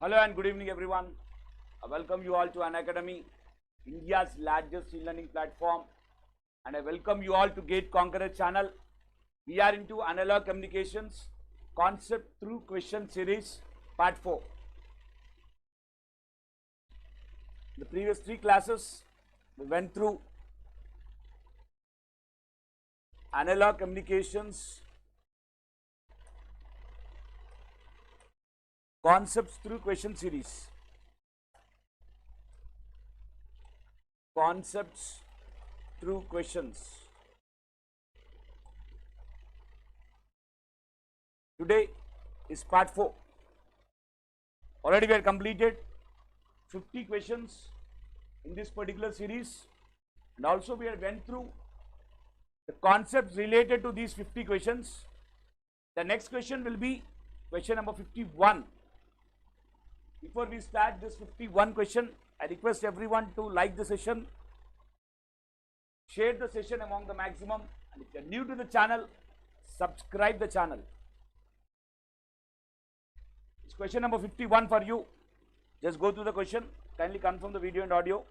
Hello and good evening everyone. I welcome you all to Unacademy, India's largest e-learning platform, and I welcome you all to Gate Conqueror channel. We are into analog communications, concept through question series, part 4. The previous 3 classes we went through analog communications, concepts through question series. Concepts through questions. Today is part 4. Already we have completed 50 questions in this particular series, and also we have went through the concepts related to these 50 questions. The next question will be question number 51. Before we start this 51 question, I request everyone to like the session, share the session among the maximum, and if you are new to the channel, subscribe the channel. It's question number 51 for you. Just go through the question. Kindly confirm the video and audio.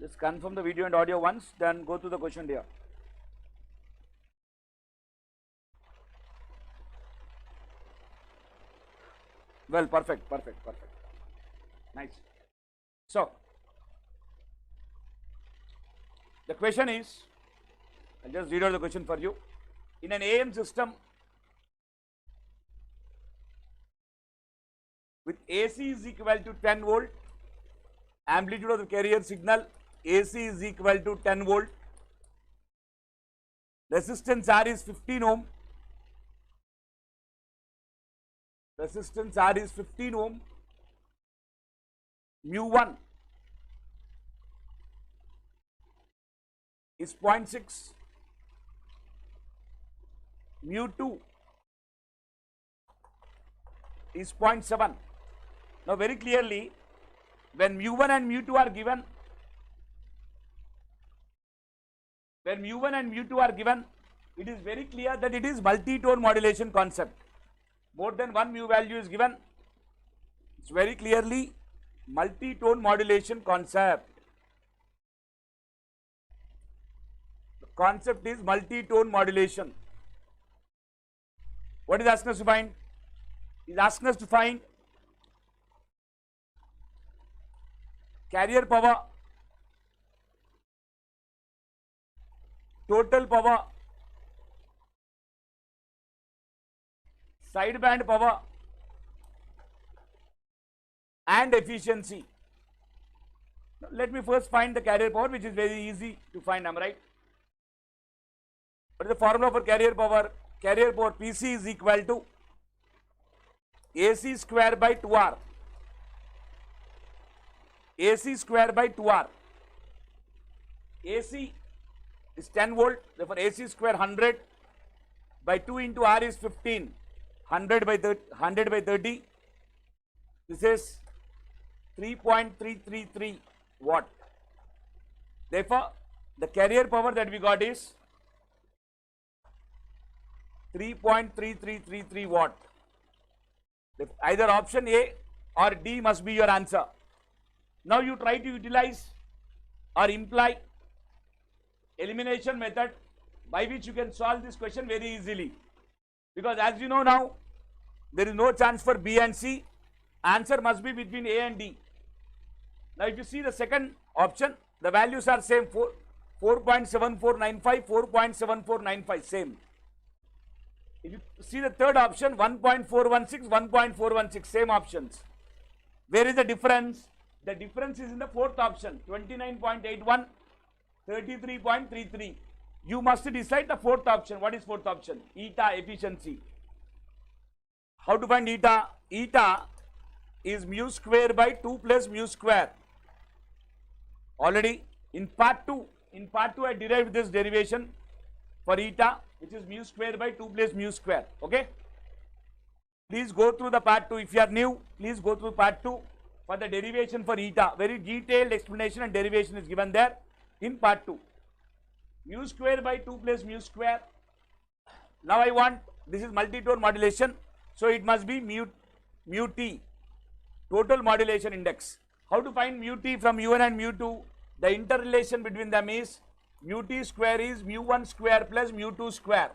Just confirm the video and audio once, then go to the question here. Well, perfect. Nice. So, the question is, I'll just read out the question for you. In an AM system with AC is equal to 10 volt, amplitude of the carrier signal AC is equal to 10 volt, resistance R is 15 ohm, resistance R is 15 ohm, mu1 is 0.6, mu2 is 0.7. Now very clearly, when mu1 and mu2 are given, it is very clear that it is multi-tone modulation concept. More than one mu value is given. It's very clearly multi-tone modulation concept. The concept is multi-tone modulation. What is asking us to find? Is asking us to find carrier power, total power, sideband power, and efficiency. Now, let me first find the carrier power, which is very easy to find. Am I right? What is the formula for carrier power? Carrier power PC is equal to AC square by 2R. AC square by 2R. AC is 10 volt, therefore AC square 100 by 2 into R is 15, 100 by 30. This is 3.333 watt. Therefore, the carrier power that we got is 3.3333 watt. Either option A or D must be your answer. Now you try to utilize or imply elimination method by which you can solve this question very easily, because as you know now, there is no chance for B and C. Answer must be between A and D. Now if you see the second option, the values are same, 4.7495, 4.7495, same. If you see the third option, 1.416, 1.416, same options. Where is the difference? The difference is in the fourth option, 29.81, 33.33. You must decide the fourth option. What is fourth option? Eta, efficiency. How to find eta? Eta is mu square by 2 plus mu square. Already in part 2 I derived this derivation for eta, which is mu square by 2 plus mu square. Okay. Please go through the part 2. If you are new, please go through part 2. for the derivation for eta. Very detailed explanation and derivation is given there in part 2. Mu square by 2 plus mu square. Now I want, this is multi-tone modulation, so it must be mu t, total modulation index. How to find mu t from mu1 and mu2? The interrelation between them is mu t square is mu1 square plus mu2 square.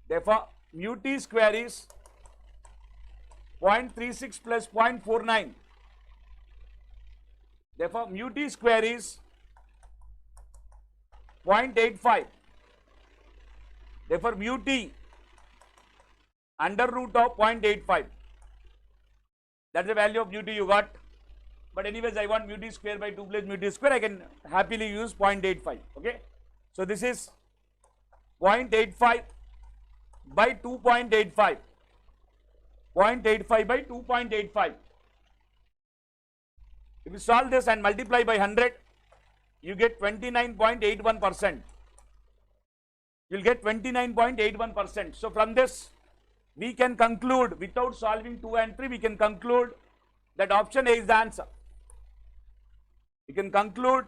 Therefore, mu t square is 0.36 plus 0.49. Therefore, mu t square is 0.85. Therefore, mu t under root of 0.85. That's the value of mu t you got. But anyways, I want mu t square by 2 plus mu t square. I can happily use 0.85. Okay. So this is 0.85 by 2.85. 0.85 by 2.85. If you solve this and multiply by 100, you get 29.81%. You will get 29.81%. So from this, we can conclude, without solving 2 and 3, we can conclude that option A is the answer. We can conclude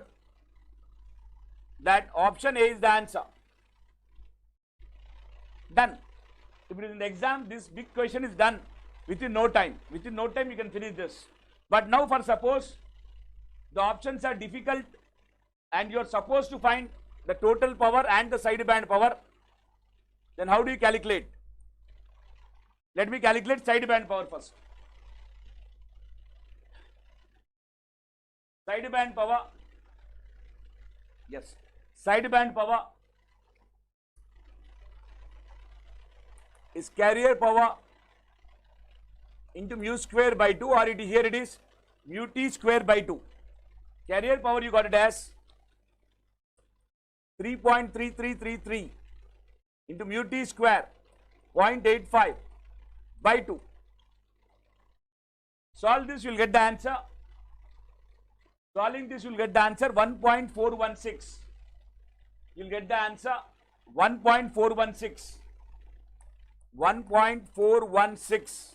that option A is the answer. Done. If it is in the exam, this big question is done within no time. Within no time, you can finish this. But now, for suppose the options are difficult and you are supposed to find the total power and the sideband power, then how do you calculate? Let me calculate sideband power first. Sideband power, yes, sideband power is carrier power into mu square by 2, or here it is mu t square by 2. Carrier power you got it as 3.3333 into mu t square 0.85 by 2. Solve this, you will get the answer. Solving this, you will get the answer 1.416. You will get the answer 1.416. 1.416.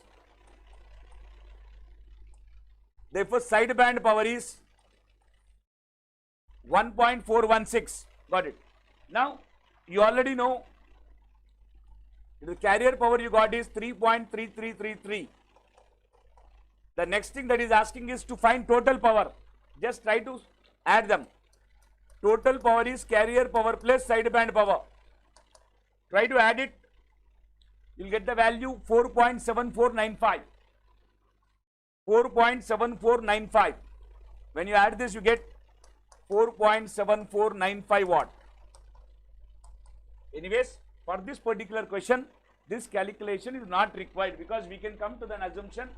Therefore, sideband power is 1.416. Got it. Now, you already know the carrier power you got is 3.3333. The next thing that is asking is to find total power. Just try to add them. Total power is carrier power plus sideband power. Try to add it. You will get the value 4.7495. 4.7495. When you add this, you get 4.7495 watt. Anyways, for this particular question, this calculation is not required, because we can come to an assumption,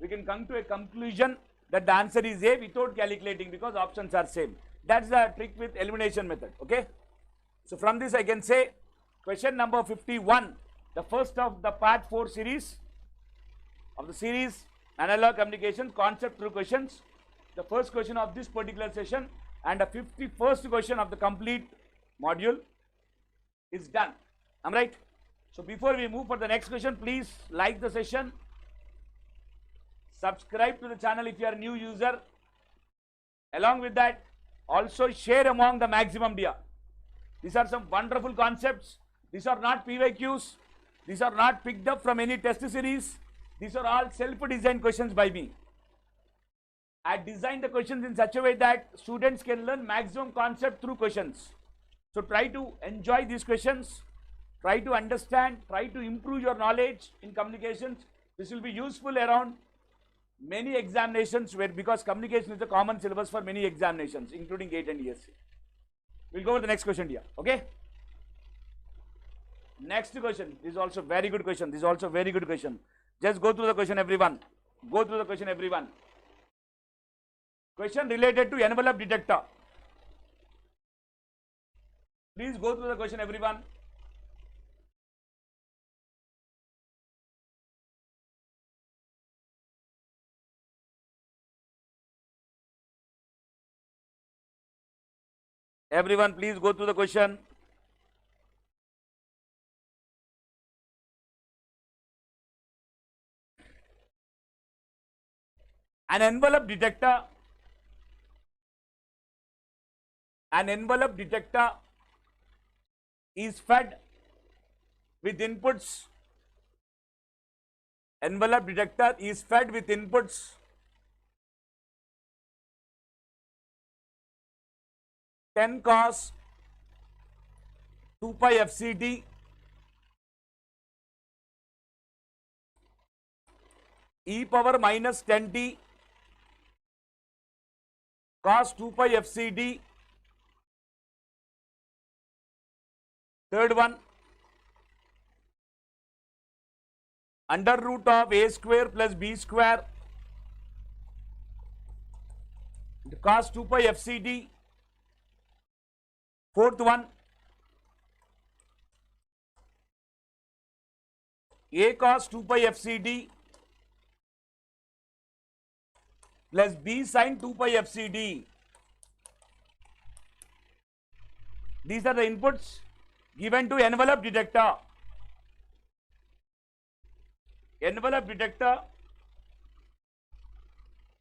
we can come to a conclusion that the answer is A without calculating, because options are same. That's the trick with elimination method. Okay. So from this I can say question number 51, the first of the part 4 series of the series analog communication concept through questions, the first question of this particular session and the 51st question of the complete module is done. Am I right? So before we move for the next question, please like the session, subscribe to the channel if you are a new user. Along with that, also share among the maximum dear. These are some wonderful concepts. These are not PYQs. These are not picked up from any test series. These are all self-designed questions by me. I designed the questions in such a way that students can learn maximum concept through questions. So try to enjoy these questions, try to understand, try to improve your knowledge in communications. This will be useful around many examinations, where, because communication is a common syllabus for many examinations, including GATE and ESC. We'll go to the next question here. Okay. Next question. This is also very good question. This is also very good question. Just go through the question, everyone. Go through the question, everyone. Question related to envelope detector. Please go through the question, everyone. Everyone, please go through the question. An envelope detector is fed with inputs. Envelope detector is fed with inputs 10 cos 2 pi FCD e power minus 10t cos 2 pi FCD. Third one, under root of a square plus b square cos 2 pi FCD. Fourth one, a cos 2 pi FCD plus b sin 2 pi FCD. These are the inputs given to envelope detector. Envelope detector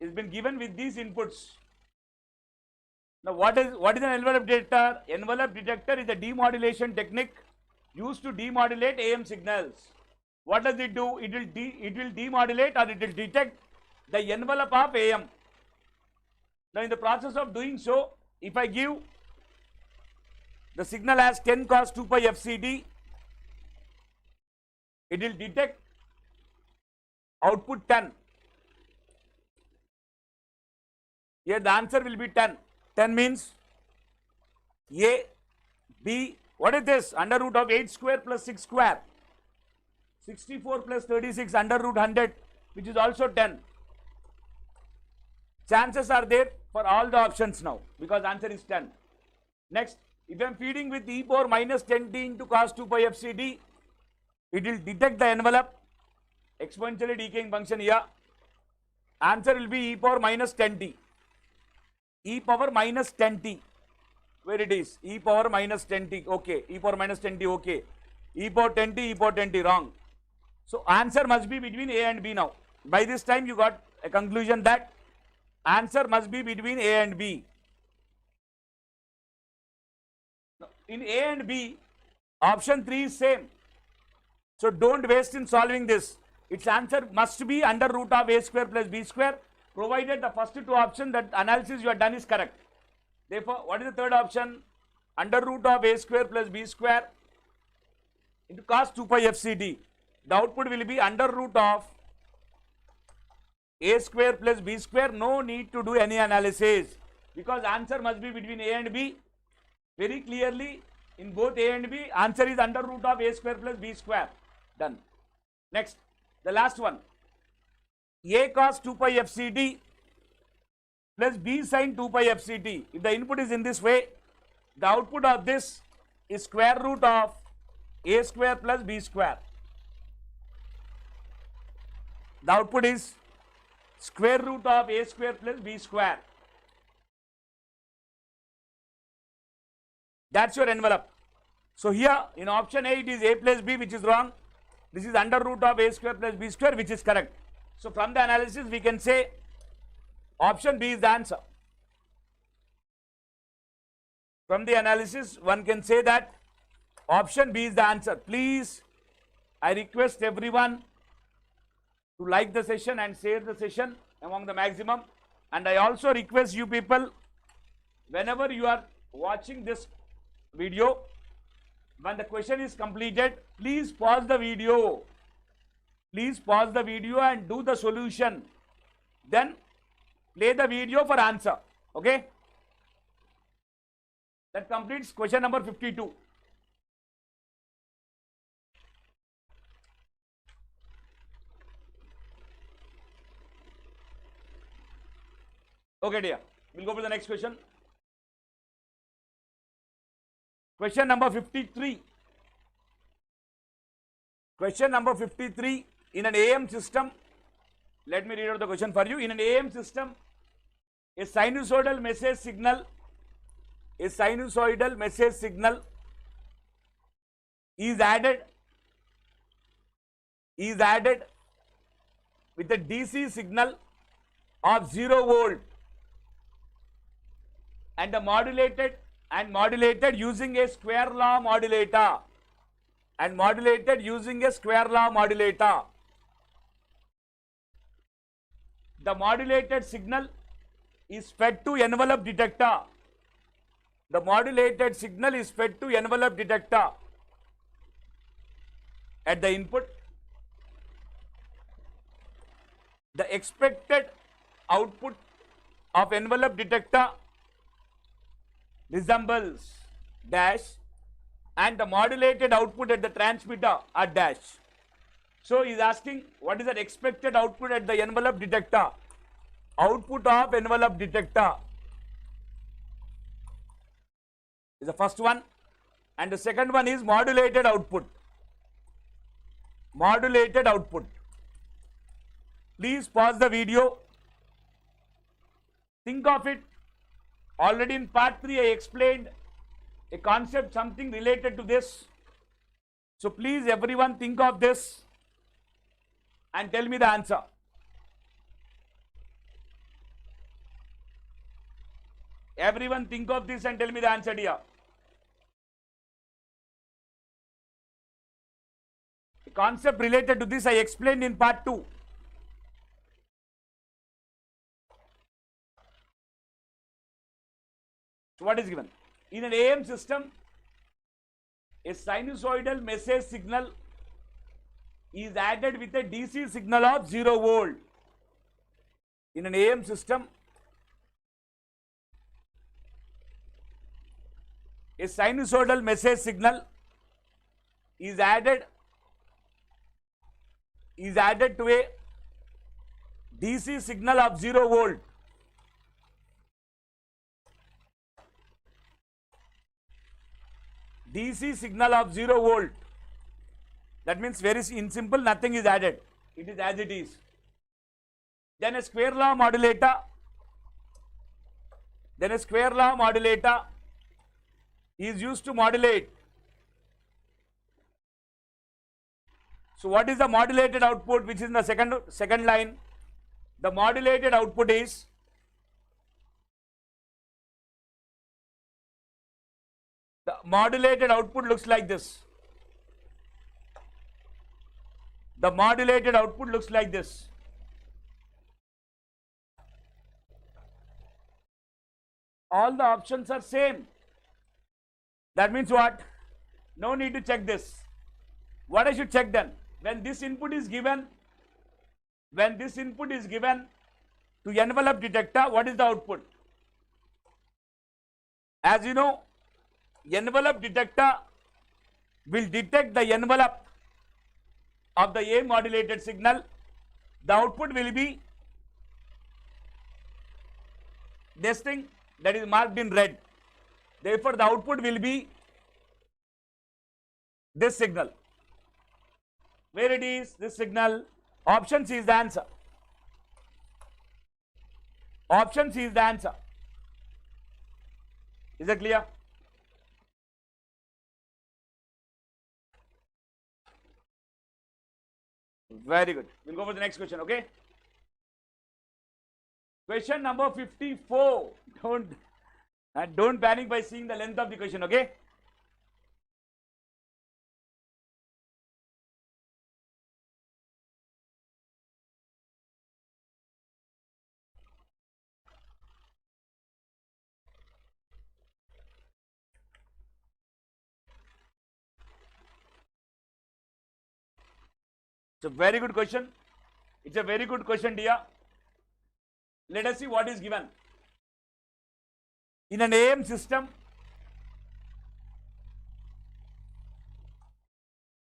has been given with these inputs. Now, what is an envelope detector? Envelope detector is a demodulation technique used to demodulate AM signals. What does it do? It will demodulate, or it will detect the envelope of AM. Now, in the process of doing so, if I give the signal as 10 cos 2 pi FCD, it will detect output 10. Here the answer will be 10. 10 means A, B, what is this? Under root of 8 square plus 6 square. 64 plus 36 under root 100, which is also 10. Chances are there for all the options now, because answer is 10. Next, if I am feeding with e power minus 10t into cos 2 pi FCD, it will detect the envelope, exponentially decaying function here. Answer will be e power minus 10t. E power minus 10t. Where it is? E power minus 10t. Okay. E power minus 10t. Okay. E power 10t, e power 10t. Wrong. So answer must be between A and B now. By this time you got a conclusion that answer must be between A and B. In A and B, option 3 is same. So don't waste in solving this. Its answer must be under root of a square plus b square, provided the first two options, that analysis you have done is correct. Therefore, what is the third option? Under root of a square plus b square into cos 2 pi FCD. The output will be under root of a square plus b square. No need to do any analysis, because answer must be between A and B. Very clearly, in both A and B, answer is under root of a square plus b square. Done. Next, the last one. A cos 2 pi FCD plus b sin 2 pi FCD. If the input is in this way, the output of this is square root of a square plus b square. The output is square root of a square plus b square. That's your envelope. So here in option A it is a plus b, which is wrong. This is under root of a square plus b square, which is correct. So from the analysis we can say option B is the answer. From the analysis one can say that option B is the answer. Please, I request everyone to like the session and share the session among the maximum. And I also request you people, whenever you are watching this video, when the question is completed, please pause the video. Please pause the video and do the solution. Then play the video for answer. Okay? That completes question number 52. Okay, dear. We'll go to the next question. Question number 53. Question number 53. In an AM system, let me read out the question for you. In an AM system, a sinusoidal message signal is added with a DC signal of 0 volt and the modulated using a square law modulator and modulated using a square law modulator. The modulated signal is fed to envelope detector. The modulated signal is fed to envelope detector at the input. The expected output of envelope detector resembles dash and the modulated output at the transmitter are dash. So he is asking what is the expected output at the envelope detector? Output of envelope detector is the first one, and the second one is modulated output. Modulated output. Please pause the video. Think of it. Already in part 3 I explained a concept, something related to this. So please everyone think of this and tell me the answer. Everyone think of this and tell me the answer, dear. The concept related to this I explained in part 2. So what is given? In an AM system, a sinusoidal message signal is added with a DC signal of 0 volt. In an AM system, a sinusoidal message signal is added to a DC signal of 0 volt. DC signal of 0 volt. That means very in simple, nothing is added. It is as it is. Then a square law modulator. Is used to modulate. So what is the modulated output which is in the second line? The modulated output is looks like this. The modulated output looks like this. All the options are same. That means what? No need to check this. What I should check then? When this input is given to envelope detector, what is the output? As you know, envelope detector will detect the envelope of the A modulated signal. The output will be this thing that is marked in red. Therefore, the output will be this signal. Where it is? This signal. Option C is the answer. Option C is the answer. Is it clear? Very good. We'll go for the next question, okay? Question number 54. Don't panic by seeing the length of the question, okay? It's a very good question. It's a very good question, dear. Let us see what is given. In an AM system,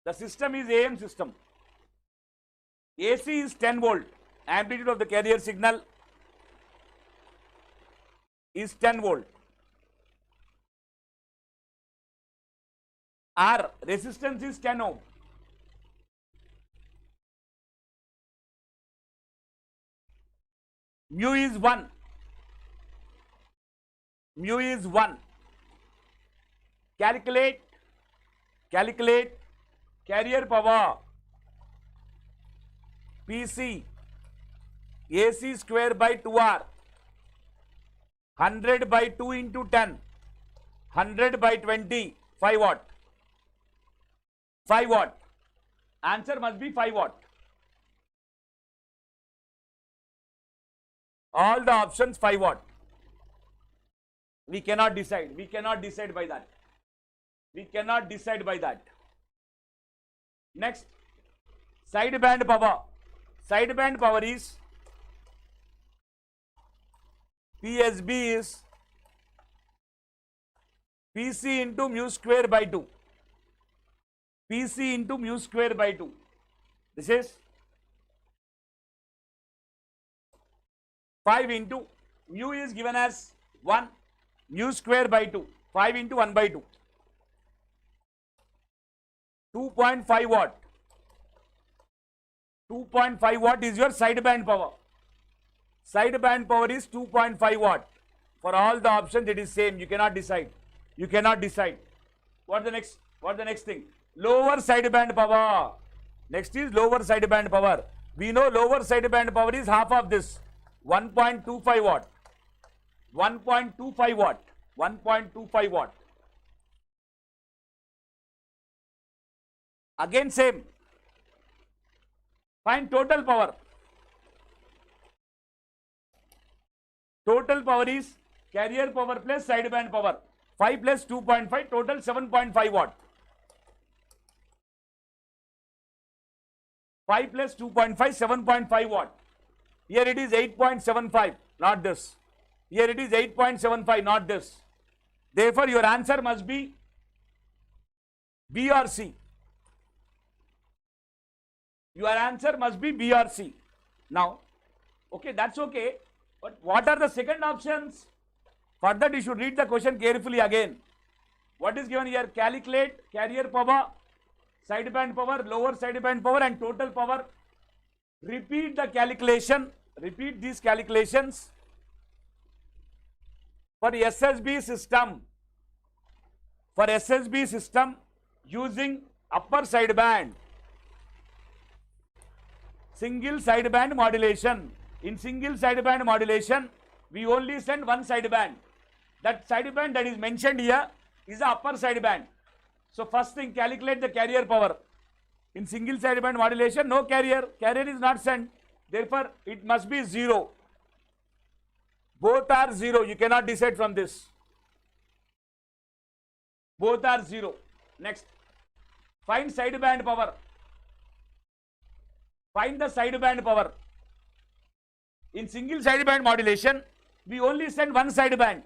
the system is AM system. AC is 10 volt. Amplitude of the carrier signal is 10 volt. R resistance is 10 ohm. Mu is 1. Mu is 1. Calculate carrier power PC AC square by 2R. 100 by 2 into 10. 100 by 20. 5 watt. 5 watt. Answer must be 5 watt. All the options 5 watt. We cannot decide. We cannot decide by that. We cannot decide by that. Next, sideband power. Sideband power is PSB is PC into mu square by 2. PC into mu square by 2. This is 5 into mu is given as 1, mu square by 2. 5 into 1 by 2. 2.5 watt. 2.5 watt is your sideband power. Sideband power is 2.5 watt. For all the options it is same. You cannot decide. You cannot decide. What the next? What the next thing? Lower sideband power. Next is lower sideband power. We know lower sideband power is half of this. 1.25 watt. 1.25 watt. 1.25 watt. Again same. Find total power. Total power is carrier power plus sideband power. 5 plus 2.5, total 7.5 watt. 5 plus 2.5, 7.5 watt. Here it is 8.75, not this. Here it is 8.75, not this. Therefore, your answer must be B or C. Your answer must be B or C. Now, okay, that's okay. But what are the second options? For that, you should read the question carefully again. What is given here? Calculate carrier power, sideband power, lower sideband power, and total power. Repeat the calculation. Repeat these calculations. For SSB system, using upper sideband, single sideband modulation. In single sideband modulation, we only send one sideband. That sideband that is mentioned here is the upper sideband. So first thing, calculate the carrier power. In single sideband modulation, no carrier. Carrier is not sent. Therefore, it must be 0. Both are 0. You cannot decide from this. Both are 0. Next, find sideband power. Find the sideband power. In single sideband modulation, we only send one sideband.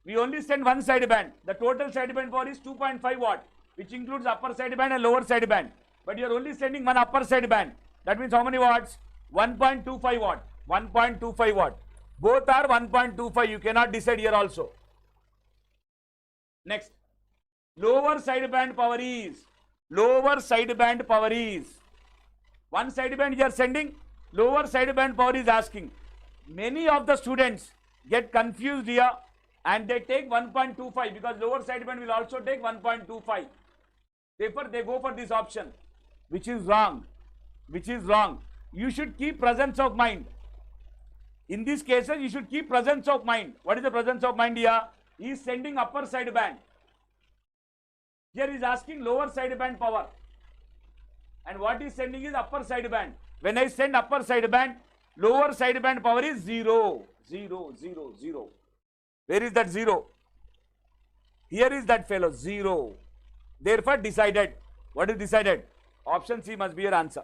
We only send one sideband. The total sideband power is 2.5 watt, which includes upper sideband and lower sideband. But you are only sending one upper sideband. That means how many watts? 1.25 watt. 1.25 watt. Both are 1.25. You cannot decide here also. Next, lower sideband power is. Lower sideband power is. One sideband you are sending. Lower sideband power is asking. Many of the students get confused here and they take 1.25 because lower sideband will also take 1.25. Therefore, they go for this option, which is wrong. Which is wrong. You should keep presence of mind. In these cases, you should keep presence of mind. What is the presence of mind here? He is sending upper sideband. Here he is asking lower sideband power. And what he is sending is upper sideband. When I send upper sideband, lower sideband power is 0. 0, 0, 0. Where is that 0? Here is that fellow, 0. Therefore, decided. What is decided? Option C must be your answer.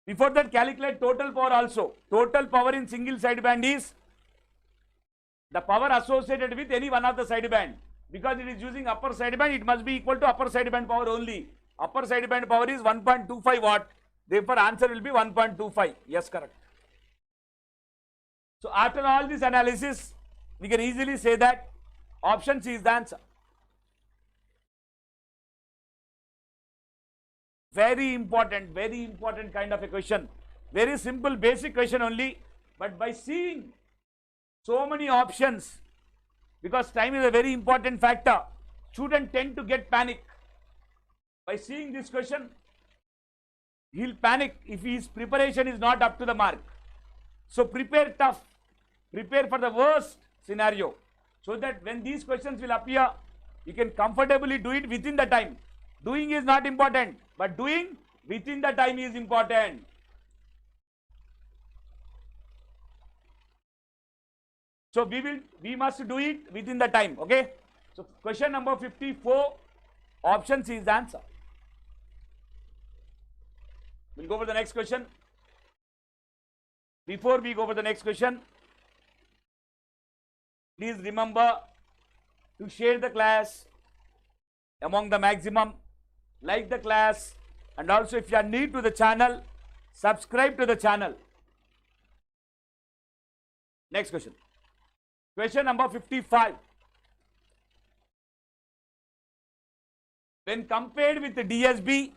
Before that, calculate total power also. Total power in single sideband is the power associated with any one of the sideband. Because it is using upper sideband, it must be equal to upper sideband power only. Upper sideband power is 1.25 watt. Therefore, answer will be 1.25. Yes, correct. So, after all this analysis, we can easily say that option C is the answer. Very important kind of a question. Very simple, basic question only. But by seeing so many options, because time is a very important factor, students tend to get panic. By seeing this question, he'll panic if his preparation is not up to the mark. So prepare tough, prepare for the worst scenario, so that when these questions will appear, you can comfortably do it within the time. Doing is not important, but doing within the time is important. So we must do it within the time. Okay. So question number 54, option C is the answer. We'll go for the next question. Before we go for the next question, please remember to share the class among the maximum, like the class, and also if you are new to the channel, subscribe to the channel. Next question. Question number 55. When compared with the DSB,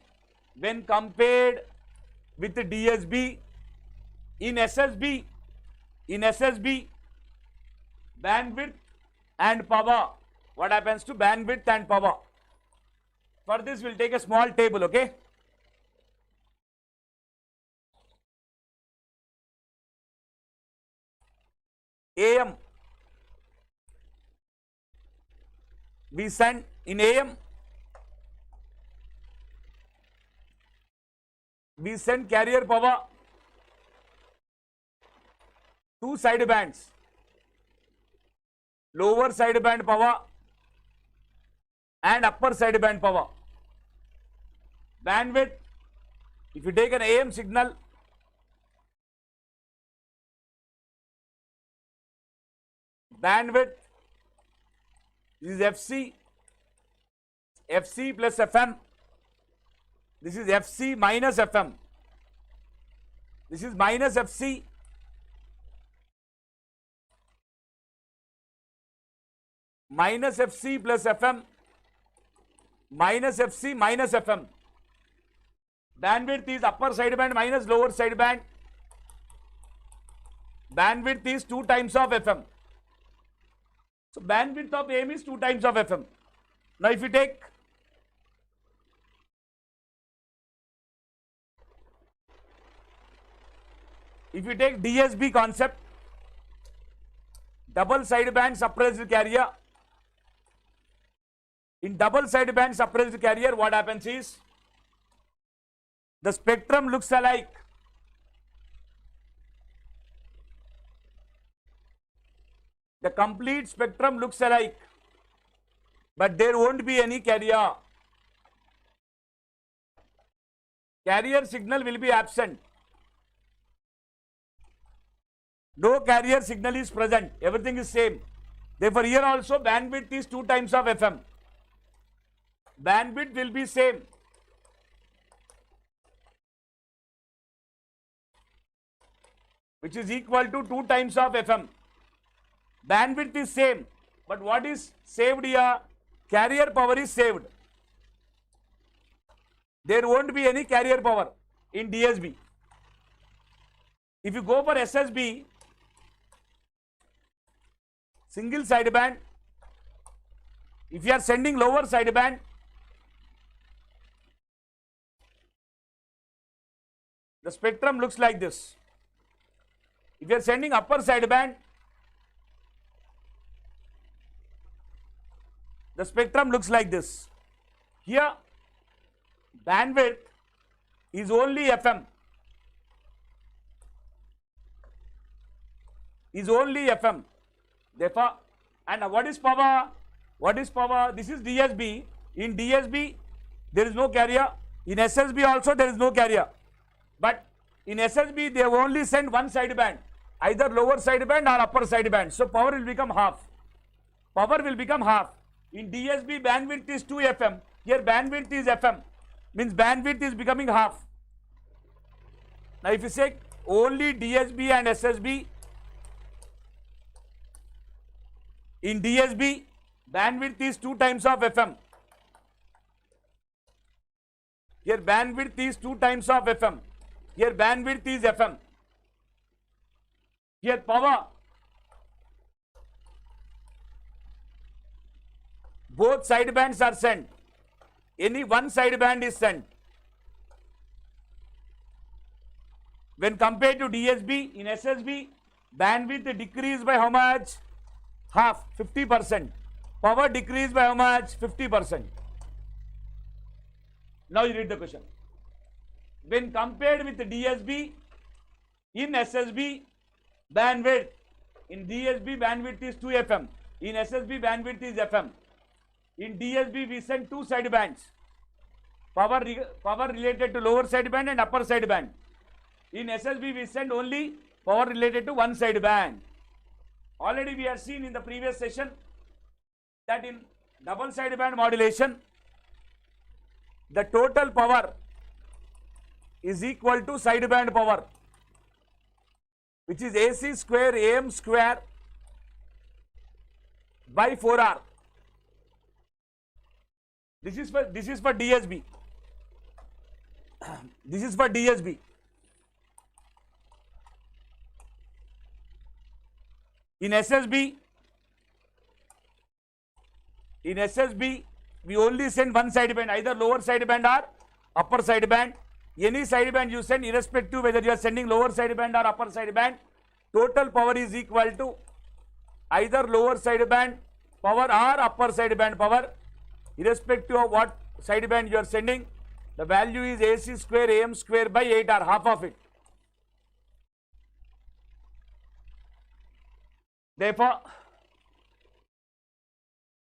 in SSB, bandwidth and power, what happens to bandwidth and power? For this, we'll take a small table, okay? AM, we send in AM, we send carrier power, two side bands, lower side band power and upper side band power. Bandwidth, if you take an AM signal, bandwidth, this is FC plus FM, this is FC minus FM, this is minus FC, minus FC plus FM, minus FC minus FM. Bandwidth is upper sideband minus lower sideband. Bandwidth is 2 times of FM. So bandwidth of AM is 2 times of FM. Now if you take DSB concept, double sideband suppressed carrier. In double sideband suppressed carrier, what happens is the spectrum looks alike. The complete spectrum looks alike, but there won't be any carrier. Carrier signal will be absent. No carrier signal is present. Everything is same. Therefore, here also bandwidth is 2 times of FM. Bandwidth will be same. Which is equal to 2 times of FM. Bandwidth is same, but what is saved here? Carrier power is saved. There won't be any carrier power in DSB. If you go for SSB, single sideband, if you are sending lower sideband, the spectrum looks like this. If you are sending upper sideband, the spectrum looks like this. Here, bandwidth is only FM. Is only FM. Therefore, and what is power? What is power? This is DSB. In DSB, there is no carrier. In SSB also, there is no carrier. But in SSB, they have only sent one sideband, either lower sideband or upper sideband. So power will become half. Power will become half. In DSB, bandwidth is 2 FM. Here bandwidth is FM. Means bandwidth is becoming half. Now if you say only DSB and SSB, in DSB, bandwidth is 2 times of FM. Here bandwidth is 2 times of FM. Here bandwidth is FM. Here power, both sidebands are sent. Any one sideband is sent. When compared to DSB, in SSB, bandwidth decreased by how much? Half, 50%. Power decreased by how much? 50%. Now you read the question. When compared with the DSB, in SSB, bandwidth, in DSB bandwidth is 2 FM, in SSB bandwidth is FM. In DSB we send two sidebands, power related to lower sideband and upper sideband. In SSB we send only power related to one sideband. Already we have seen in the previous session that in double sideband modulation, the total power is equal to sideband power, which is AC square AM square by 4R. This is for DSB. This is for DSB. In SSB, we only send one sideband, either lower sideband or upper sideband. Any sideband you send, irrespective whether you are sending lower sideband or upper sideband, total power is equal to either lower sideband power or upper sideband power, irrespective of what sideband you are sending. The value is AC square AM square by 8R, half of it. Therefore,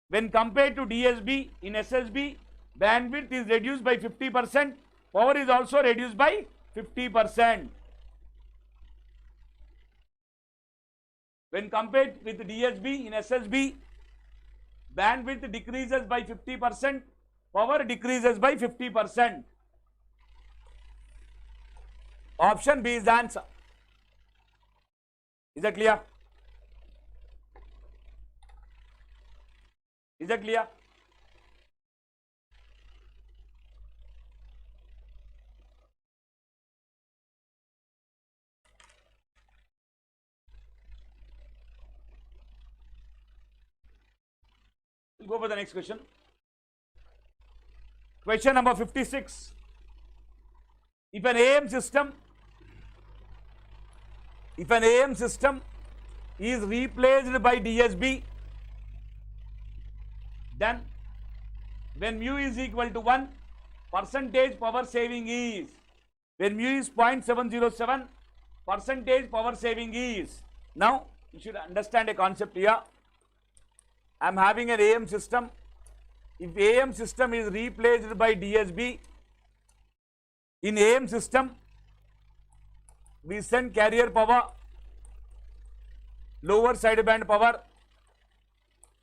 when compared to DSB, in SSB, bandwidth is reduced by 50%, power is also reduced by 50%. When compared with DSB, in SSB, bandwidth decreases by 50%, power decreases by 50%. Option B is the answer. Is that clear? Is that clear? We'll go for the next question. Question number 56. If an AM system is replaced by DSB, then when mu is equal to 1, percentage power saving is, when mu is 0.707, percentage power saving is. Now you should understand a concept here. I am having an AM system. If AM system is replaced by DSB, in AM system we send carrier power, lower sideband power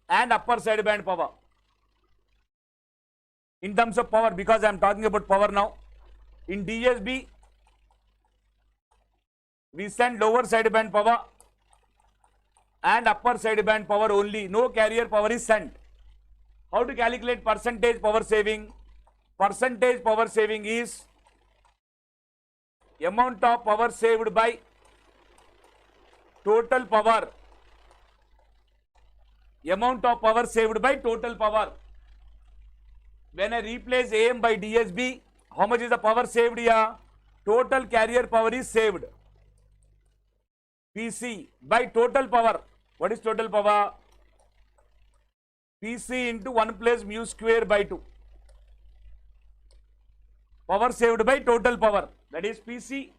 and upper sideband power. In terms of power, because I am talking about power now, in DSB we send lower sideband power and upper sideband power only, no carrier power is sent. How to calculate percentage power saving? Percentage power saving is amount of power saved by total power. Amount of power saved by total power. When I replace AM by DSB, how much is the power saved here? Total carrier power is saved. PC by total power. What is total power? PC into 1 plus mu square by 2. Power saved by total power. That is PC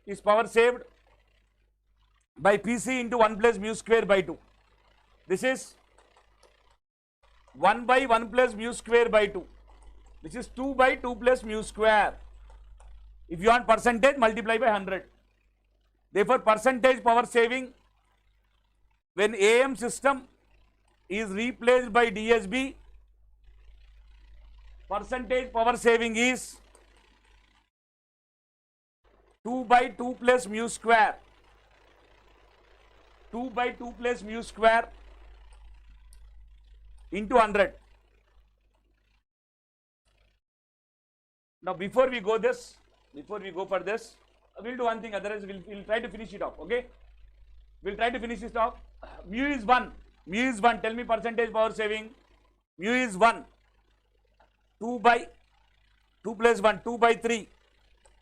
is power saved by PC into 1 plus mu square by 2. This is 1 by 1 plus mu square by 2. This is 2 by 2 plus mu square. If you want percentage, multiply by 100. Therefore, percentage power saving when AM system is replaced by DSB, percentage power saving is 2 by 2 plus mu square. 2 by 2 plus mu square into 100. Now before we go for this, we'll do one thing, otherwise we'll try to finish it off, okay? We'll try to finish it off. Mu is 1. Mu is 1. Tell me percentage power saving. Mu is 1. 2 by 2 plus 1, 2 by 3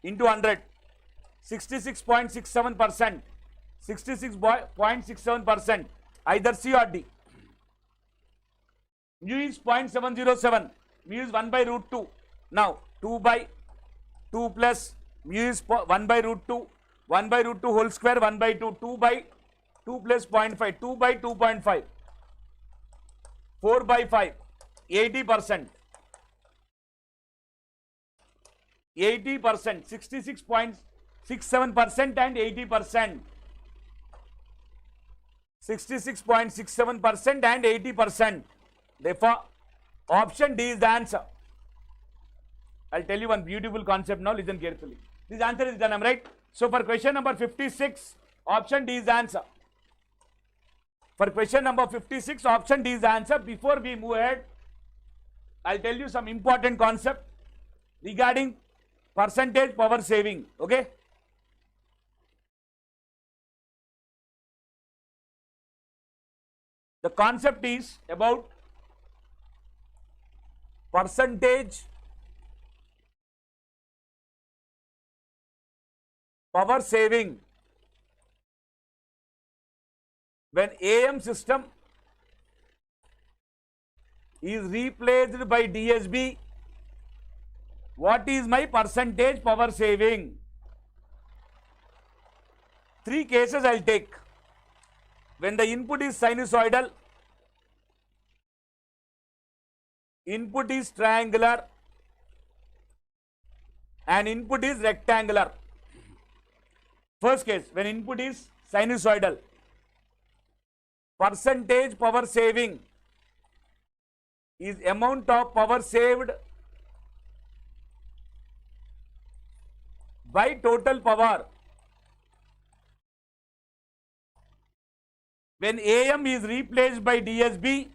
into 100. 66.67%. 66.67%. Either C or D. Mu is 0.707. Mu is 1 by root 2. Now 2 by 2 plus mu is 1 by root 2. 1 by root 2 whole square 1 by 2. 2 by 2 plus 0.5. 2 by 2.5. 4 by 5. 80%. 80%. 66.67% and 80%. 66.67% and 80%. Therefore, option D is the answer. I'll tell you one beautiful concept now. Listen carefully. This answer is done, am I right? So for question number 56, option D is the answer. For question number 56, option D is the answer. Before we move ahead, I'll tell you some important concept regarding percentage power saving. Okay? The concept is about percentage power saving when AM system is replaced by DSB. What is my percentage power saving? 3 cases I'll take. When the input is sinusoidal, input is triangular, and input is rectangular. First case, when input is sinusoidal, percentage power saving is amount of power saved by total power. When AM is replaced by DSB,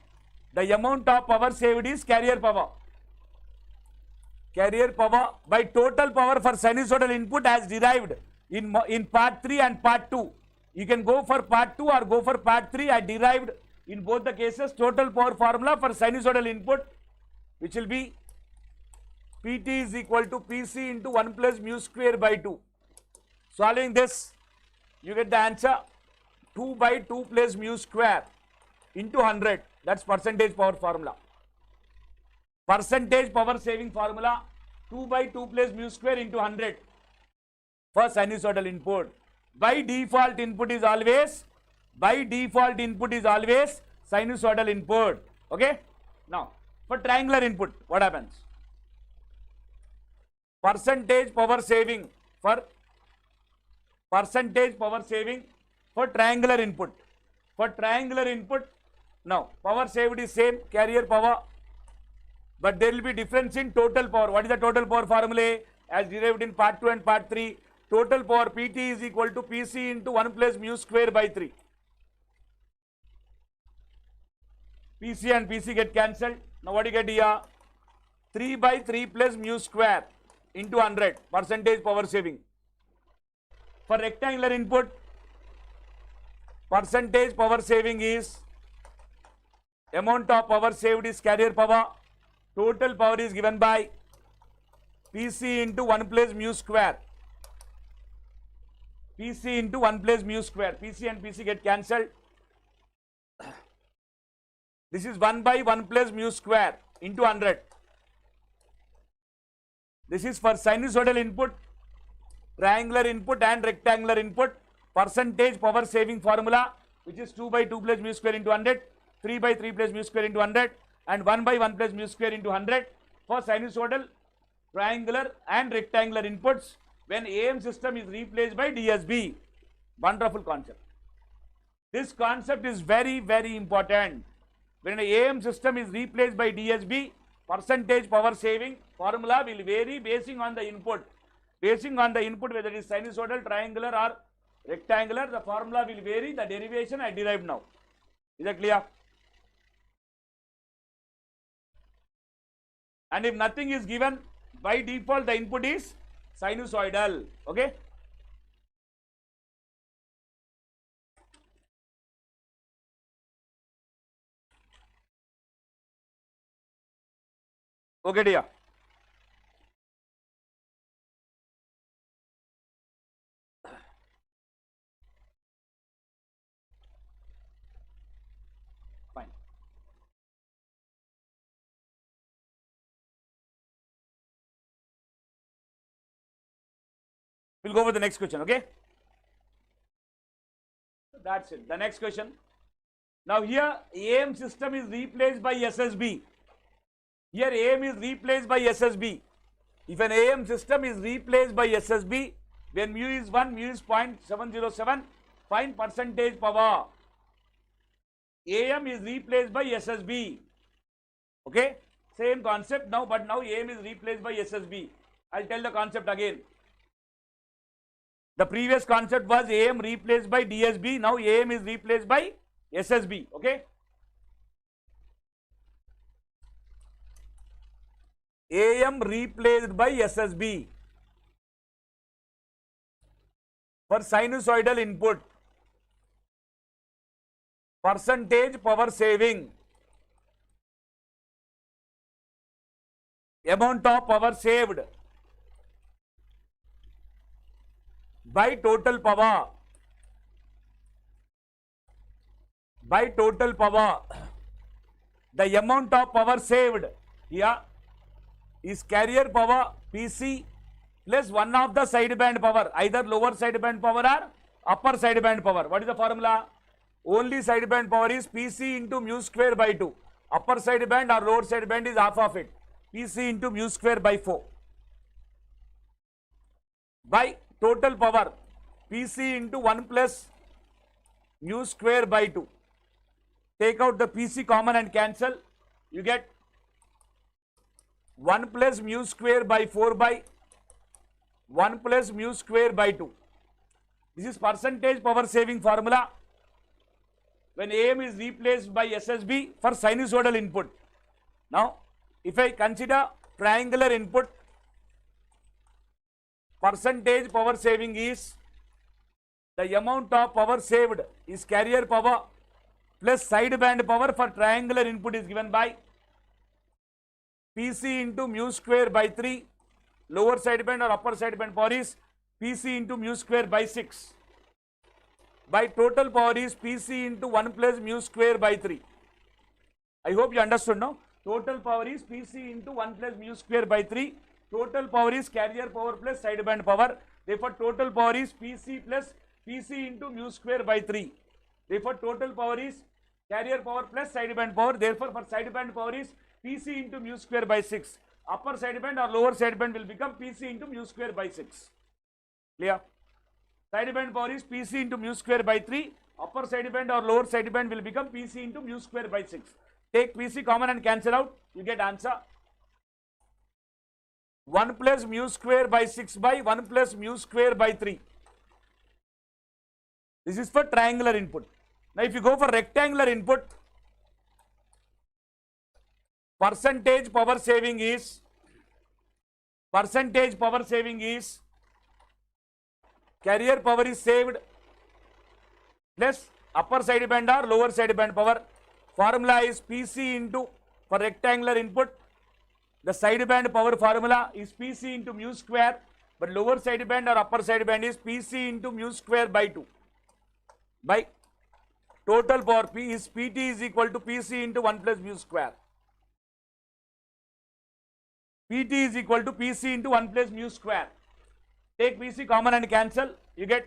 the amount of power saved is carrier power. Carrier power by total power for sinusoidal input as derived in part 3 and part 2. You can go for part 2 or go for part 3. I derived in both the cases total power formula for sinusoidal input, which will be PT is equal to PC into 1 plus mu square by 2. Solving this, you get the answer 2 by 2 plus mu square into 100. That's percentage power formula. Percentage power saving formula 2 by 2 plus mu square into 100 for sinusoidal input. By default input is always sinusoidal input. Okay. Now for triangular input, what happens? Percentage power saving for triangular input. For triangular input, now power saved is same, carrier power, but there will be difference in total power. What is the total power formula as derived in part 2 and part 3? Total power PT is equal to PC into 1 plus mu square by 3. PC and PC get cancelled. Now what do you get here? 3 by 3 plus mu square into 100, percentage power saving. For rectangular input, percentage power saving is amount of power saved is carrier power. Total power is given by PC into 1 plus mu square. PC into 1 plus mu square. PC and PC get cancelled. This is 1 by 1 plus mu square into 100. This is for sinusoidal input, triangular input and rectangular input. Percentage power saving formula, which is 2 by 2 plus mu square into 100, 3 by 3 plus mu square into 100 and 1 by 1 plus mu square into 100 for sinusoidal, triangular and rectangular inputs when AM system is replaced by DSB. Wonderful concept. This concept is very, very important. When an AM system is replaced by DSB, percentage power saving formula will vary basing on the input. Basing on the input, whether it is sinusoidal, triangular or rectangular, the formula will vary. The derivation I derived now. Is that clear? And if nothing is given, by default the input is sinusoidal. Okay. Okay, dear. We'll go for the next question, okay? That's it. The next question. Now here AM system is replaced by SSB. Here AM is replaced by SSB. If an AM system is replaced by SSB, when mu is 1, mu is 0.707, find percentage power. AM is replaced by SSB. Okay? Same concept now, but now AM is replaced by SSB. I'll tell the concept again. The previous concept was AM replaced by DSB. Now AM is replaced by SSB. Okay? AM replaced by SSB for sinusoidal input. Percentage power saving. Amount of power saved by total power. By total power. The amount of power saved here is carrier power PC plus one of the sideband power, either lower sideband power or upper sideband power. What is the formula? Only sideband power is PC into mu square by 2. Upper sideband or lower sideband is half of it. PC into mu square by 4. By total power PC into 1 plus mu square by 2. Take out the PC common and cancel. You get 1 plus mu square by 4 by 1 plus mu square by 2. This is percentage power saving formula when AM is replaced by SSB for sinusoidal input. Now, if I consider triangular input, percentage power saving is the amount of power saved is carrier power plus sideband power for triangular input is given by PC into mu square by 3. Lower sideband or upper sideband power is PC into mu square by 6. By total power is PC into 1 plus mu square by 3. I hope you understood now. Total power is PC into 1 plus mu square by 3. Total power is carrier power plus sideband power. Therefore, total power is PC plus PC into mu square by 3. Therefore, total power is carrier power plus sideband power. Therefore, for sideband power is PC into mu square by 6. Upper sideband or lower sideband will become PC into mu square by 6. Clear? Sideband power is PC into mu square by 3. Upper sideband or lower sideband will become PC into mu square by 6. Take PC common and cancel out. You get answer 1 plus mu square by 6 by 1 plus mu square by 3. This is for triangular input. Now, if you go for rectangular input, percentage power saving is carrier power is saved plus upper sideband or lower sideband power. Formula is PC into, for rectangular input, the sideband power formula is PC into mu square, but lower sideband or upper sideband is PC into mu square by 2. By total power P is PT is equal to PC into 1 plus mu square. PT is equal to PC into 1 plus mu square. Take PC common and cancel. You get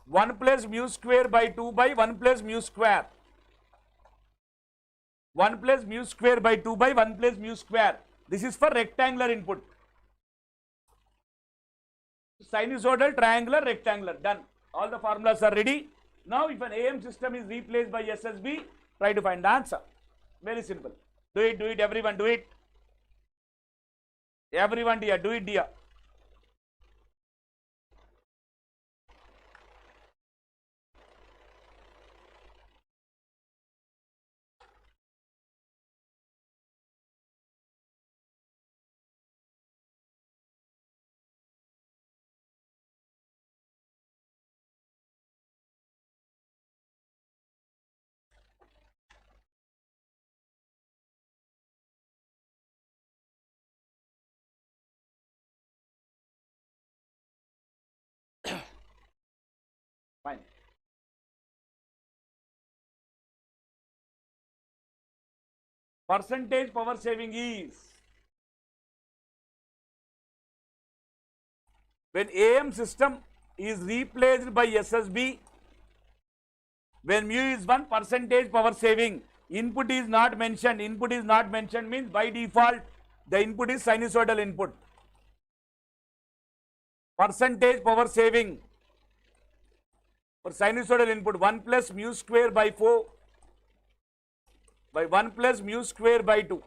1 plus mu square by 2 by 1 plus mu square. 1 plus mu square by 2 by 1 plus mu square. This is for rectangular input. Sinusoidal, triangular, rectangular. Done. All the formulas are ready. Now, if an AM system is replaced by SSB, try to find the answer. Very simple. Do it, everyone, do it. Everyone, dear, do it, dear. Fine. Percentage power saving is when AM system is replaced by SSB, when mu is 1, percentage power saving. Input is not mentioned. Input is not mentioned means by default the input is sinusoidal input. Percentage power saving for sinusoidal input 1 plus mu square by 4 by 1 plus mu square by 2.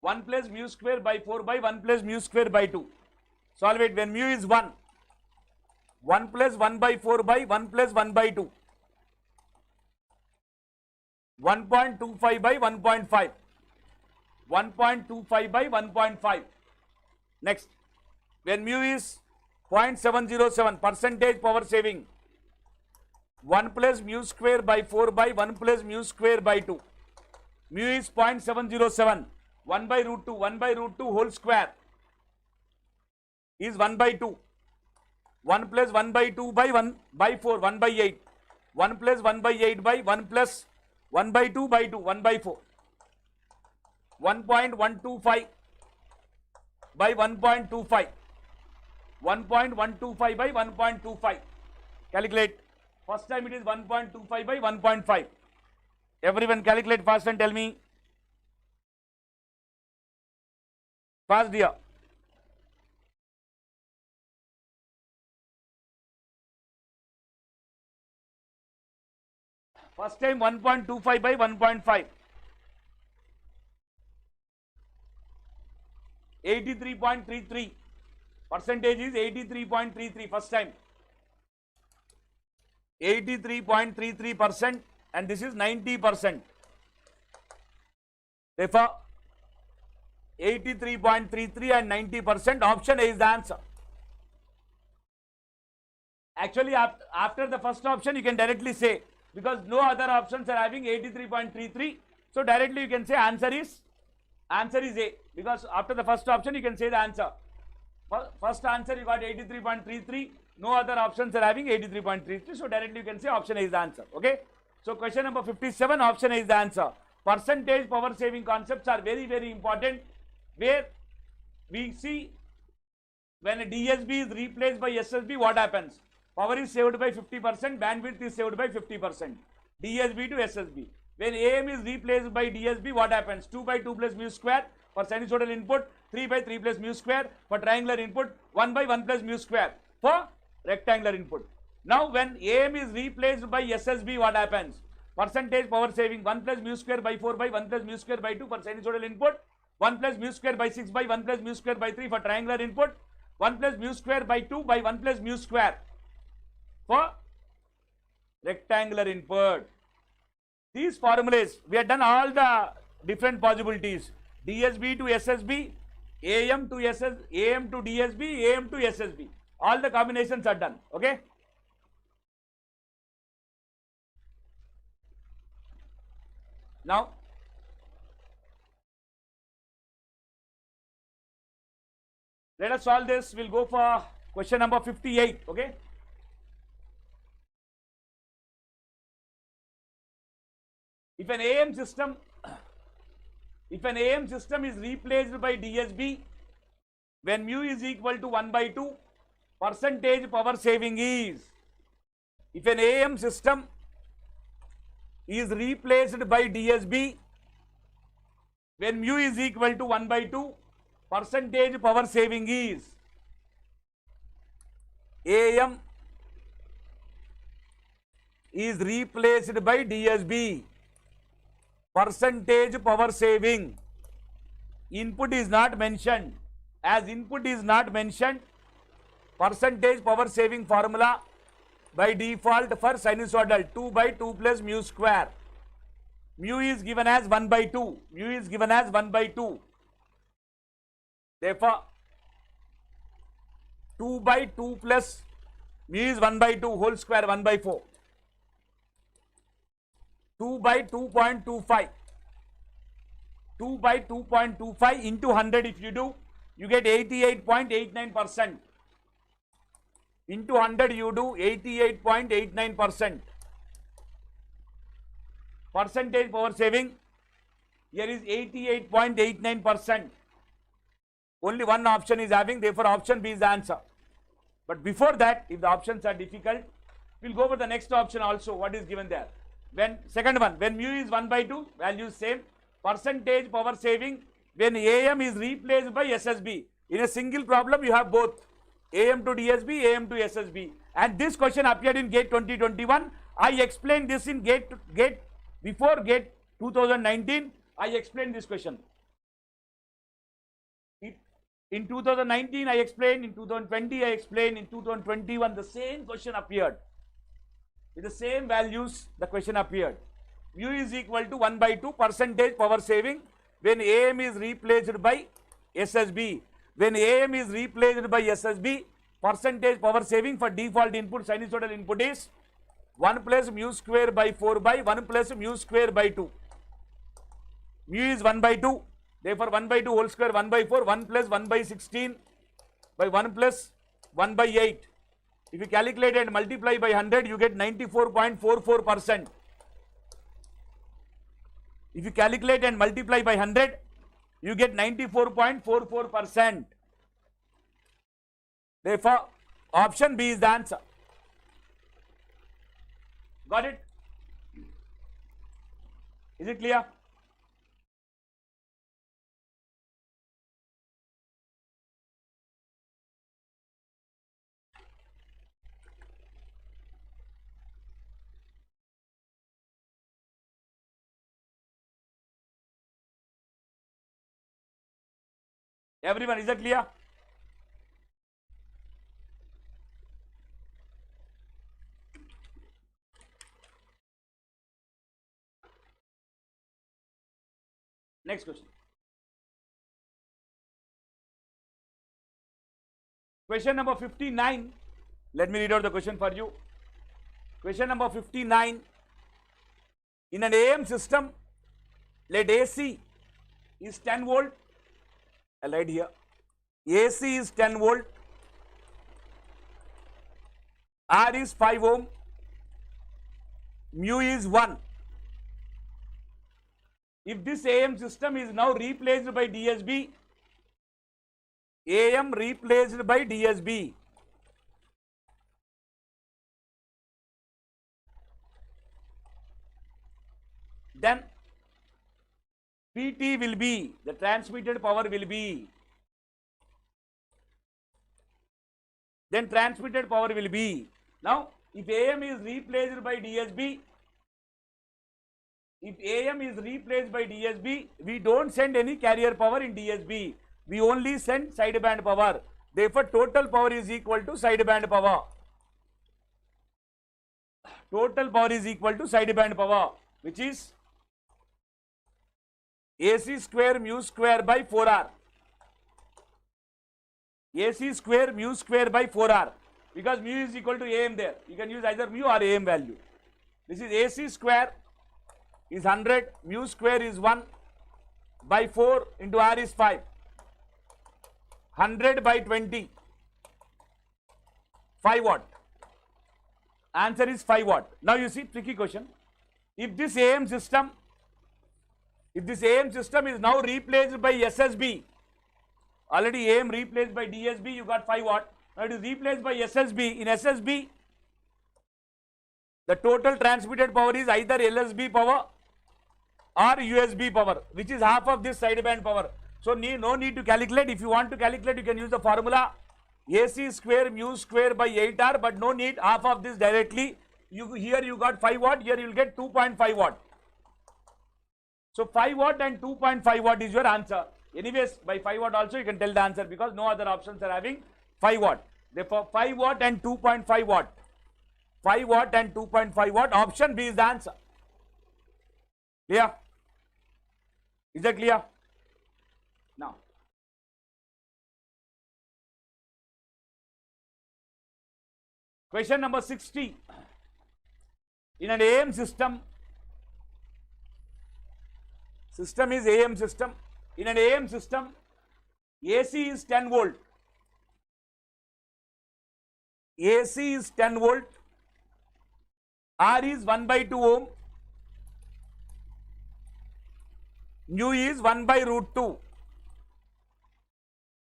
1 plus mu square by 4 by 1 plus mu square by 2. Solve it. When mu is 1, 1 plus 1 by 4 by 1 plus 1 by 2. 1.25 by 1.5. 1.25 by 1.5. Next, when mu is 0.707, percentage power saving 1 plus mu square by 4 by 1 plus mu square by 2. Mu is 0.707. 1 by root 2. 1 by root 2 whole square is 1 by 2. 1 plus 1 by 2 by 1 by 4, 1 by 8. 1 plus 1 by 8 by 1 plus 1 by 2 by 2, 1 by 4. 1.125 by 1.25. 1.125 by 1.25. Calculate. First time it is 1.25 by 1.5. Everyone calculate fast and tell me. Fast dear. First time 1.25 by 1.5. 83.33. Percentage is 83.33 first time. 83.33% and this is 90%. Therefore, 83.33 and 90%, option A is the answer. Actually, after the first option, you can directly say, because no other options are having 83.33, so directly you can say answer is A, because after the first option you can say the answer. First answer you got 83.33, no other options are having 83.33, so directly you can say option A is the answer. Okay, so question number 57, option A is the answer. Percentage power saving concepts are very, very important, where we see when a DSB is replaced by SSB, what happens? Power is saved by 50%, bandwidth is saved by 50%. DSB to SSB. When AM is replaced by DSB, what happens? 2 by 2 plus mu square for sinusoidal input, 3 by 3 plus mu square for triangular input, 1 by 1 plus mu square for rectangular input. Now, when AM is replaced by SSB, what happens? Percentage power saving 1 plus mu square by 4 by 1 plus mu square by 2 for sinusoidal input, 1 plus mu square by 6 by 1 plus mu square by 3 for triangular input, 1 plus mu square by 2 by 1 plus mu square for rectangular input. These formulas, we have done all the different possibilities. DSB to SSB, AM to DSB, AM to SSB. All the combinations are done. Okay. Now, let us solve this. We'll go for question number 58. Okay. If an AM system is replaced by DSB, when mu is equal to 1 by 2, percentage power saving is, if an AM system is replaced by DSB, when mu is equal to 1 by 2, percentage power saving is, AM is replaced by DSB, percentage power saving, input is not mentioned. As input is not mentioned, percentage power saving formula by default for sinusoidal 2 by 2 plus mu square. Mu is given as 1 by 2. Mu is given as 1 by 2. Therefore, 2 by 2 plus mu is 1 by 2 whole square 1 by 4. 2 by 2.25. 2 by 2.25 into 100 if you do, you get 88.89%. Into 100 you do 88.89%. Percentage power saving, here is 88.89%. Only one option is having, therefore option B is the answer. But before that, if the options are difficult, we'll go for the next option also, what is given there. When, second one, when mu is 1 by 2, value is same. Percentage power saving, when AM is replaced by SSB. In a single problem, you have both AM to DSB, AM to SSB. And this question appeared in GATE 2021. I explained this in before GATE 2019. I explained this question. In 2019, I explained. In 2020, I explained. In 2021, the same question appeared. With the same values, the question appeared. Mu is equal to 1 by 2 percentage power saving when AM is replaced by SSB. When AM is replaced by SSB, percentage power saving for default input, sinusoidal input is 1 plus mu square by 4 by 1 plus mu square by 2. Mu is 1 by 2. Therefore, 1 by 2 whole square 1 by 4, 1 plus 1 by 16 by 1 plus 1 by 8. If you calculate and multiply by 100, you get 94.44%. If you calculate and multiply by 100, you get 94.44%. Therefore, option B is the answer. Got it? Is it clear? Everyone, is that clear? Next question. Question number 59. Let me read out the question for you. Question number 59. In an AM system, let AC is 10 volt. I'll write here. AC is 10 volt. R is 5 ohm. Mu is 1. If this AM system is now replaced by DSB, AM replaced by DSB, then PT will be, the transmitted power will be, then transmitted power will be. Now, if AM is replaced by DSB, if AM is replaced by DSB, we don't send any carrier power in DSB. We only send sideband power. Therefore, total power is equal to sideband power. Total power is equal to sideband power, which is AC square mu square by 4R. AC square mu square by 4R. Because mu is equal to AM there. You can use either mu or AM value. This is AC square is 100, mu square is 1 by 4 into R is 5. 100 by 20. 5 watt. Answer is 5 watt. Now you see, tricky question. If this AM system is now replaced by SSB, already AM replaced by DSB, you got 5 watt. Now it is replaced by SSB. In SSB, the total transmitted power is either LSB power or USB power, which is half of this sideband power. So no need to calculate. If you want to calculate, you can use the formula AC square mu square by 8R, but no need half of this directly. Here you got 5 watt, here you will get 2.5 watt. So 5 watt and 2.5 watt is your answer. Anyways, by 5 watt also you can tell the answer because no other options are having 5 watt. Therefore, 5 watt and 2.5 watt. 5 watt and 2.5 watt. Option B is the answer. Clear? Is that clear? Now, question number 60. In an AM system is AM system. In an AM system, AC is 10 volt. AC is 10 volt. R is 1 by 2 ohm. Mu is 1 by root 2.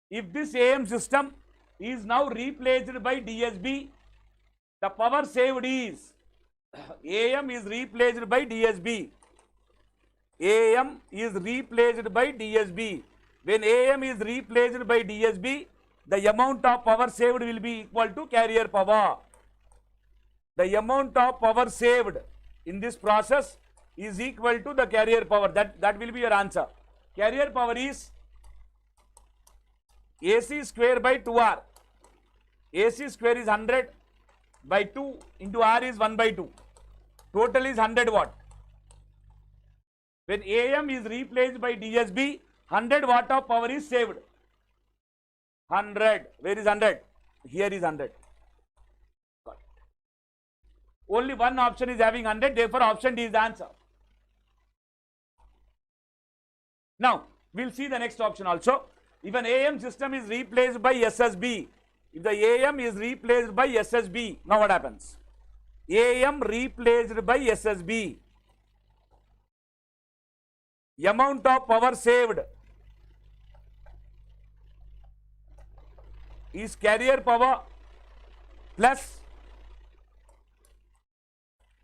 If this AM system is now replaced by DSB, the power saved is AM is replaced by DSB. AM is replaced by DSB. When AM is replaced by DSB, the amount of power saved will be equal to carrier power. The amount of power saved in this process is equal to the carrier power. That will be your answer. Carrier power is AC square by 2R. AC square is 100 by 2 into R is 1 by 2. Total is 100 watt. When AM is replaced by DSB, 100 watt of power is saved. 100. Where is 100? Here is 100. Only one option is having 100, therefore option D is the answer. Now, we'll see the next option also. If an AM system is replaced by SSB, if the AM is replaced by SSB, now what happens? AM replaced by SSB. Amount of power saved is carrier power plus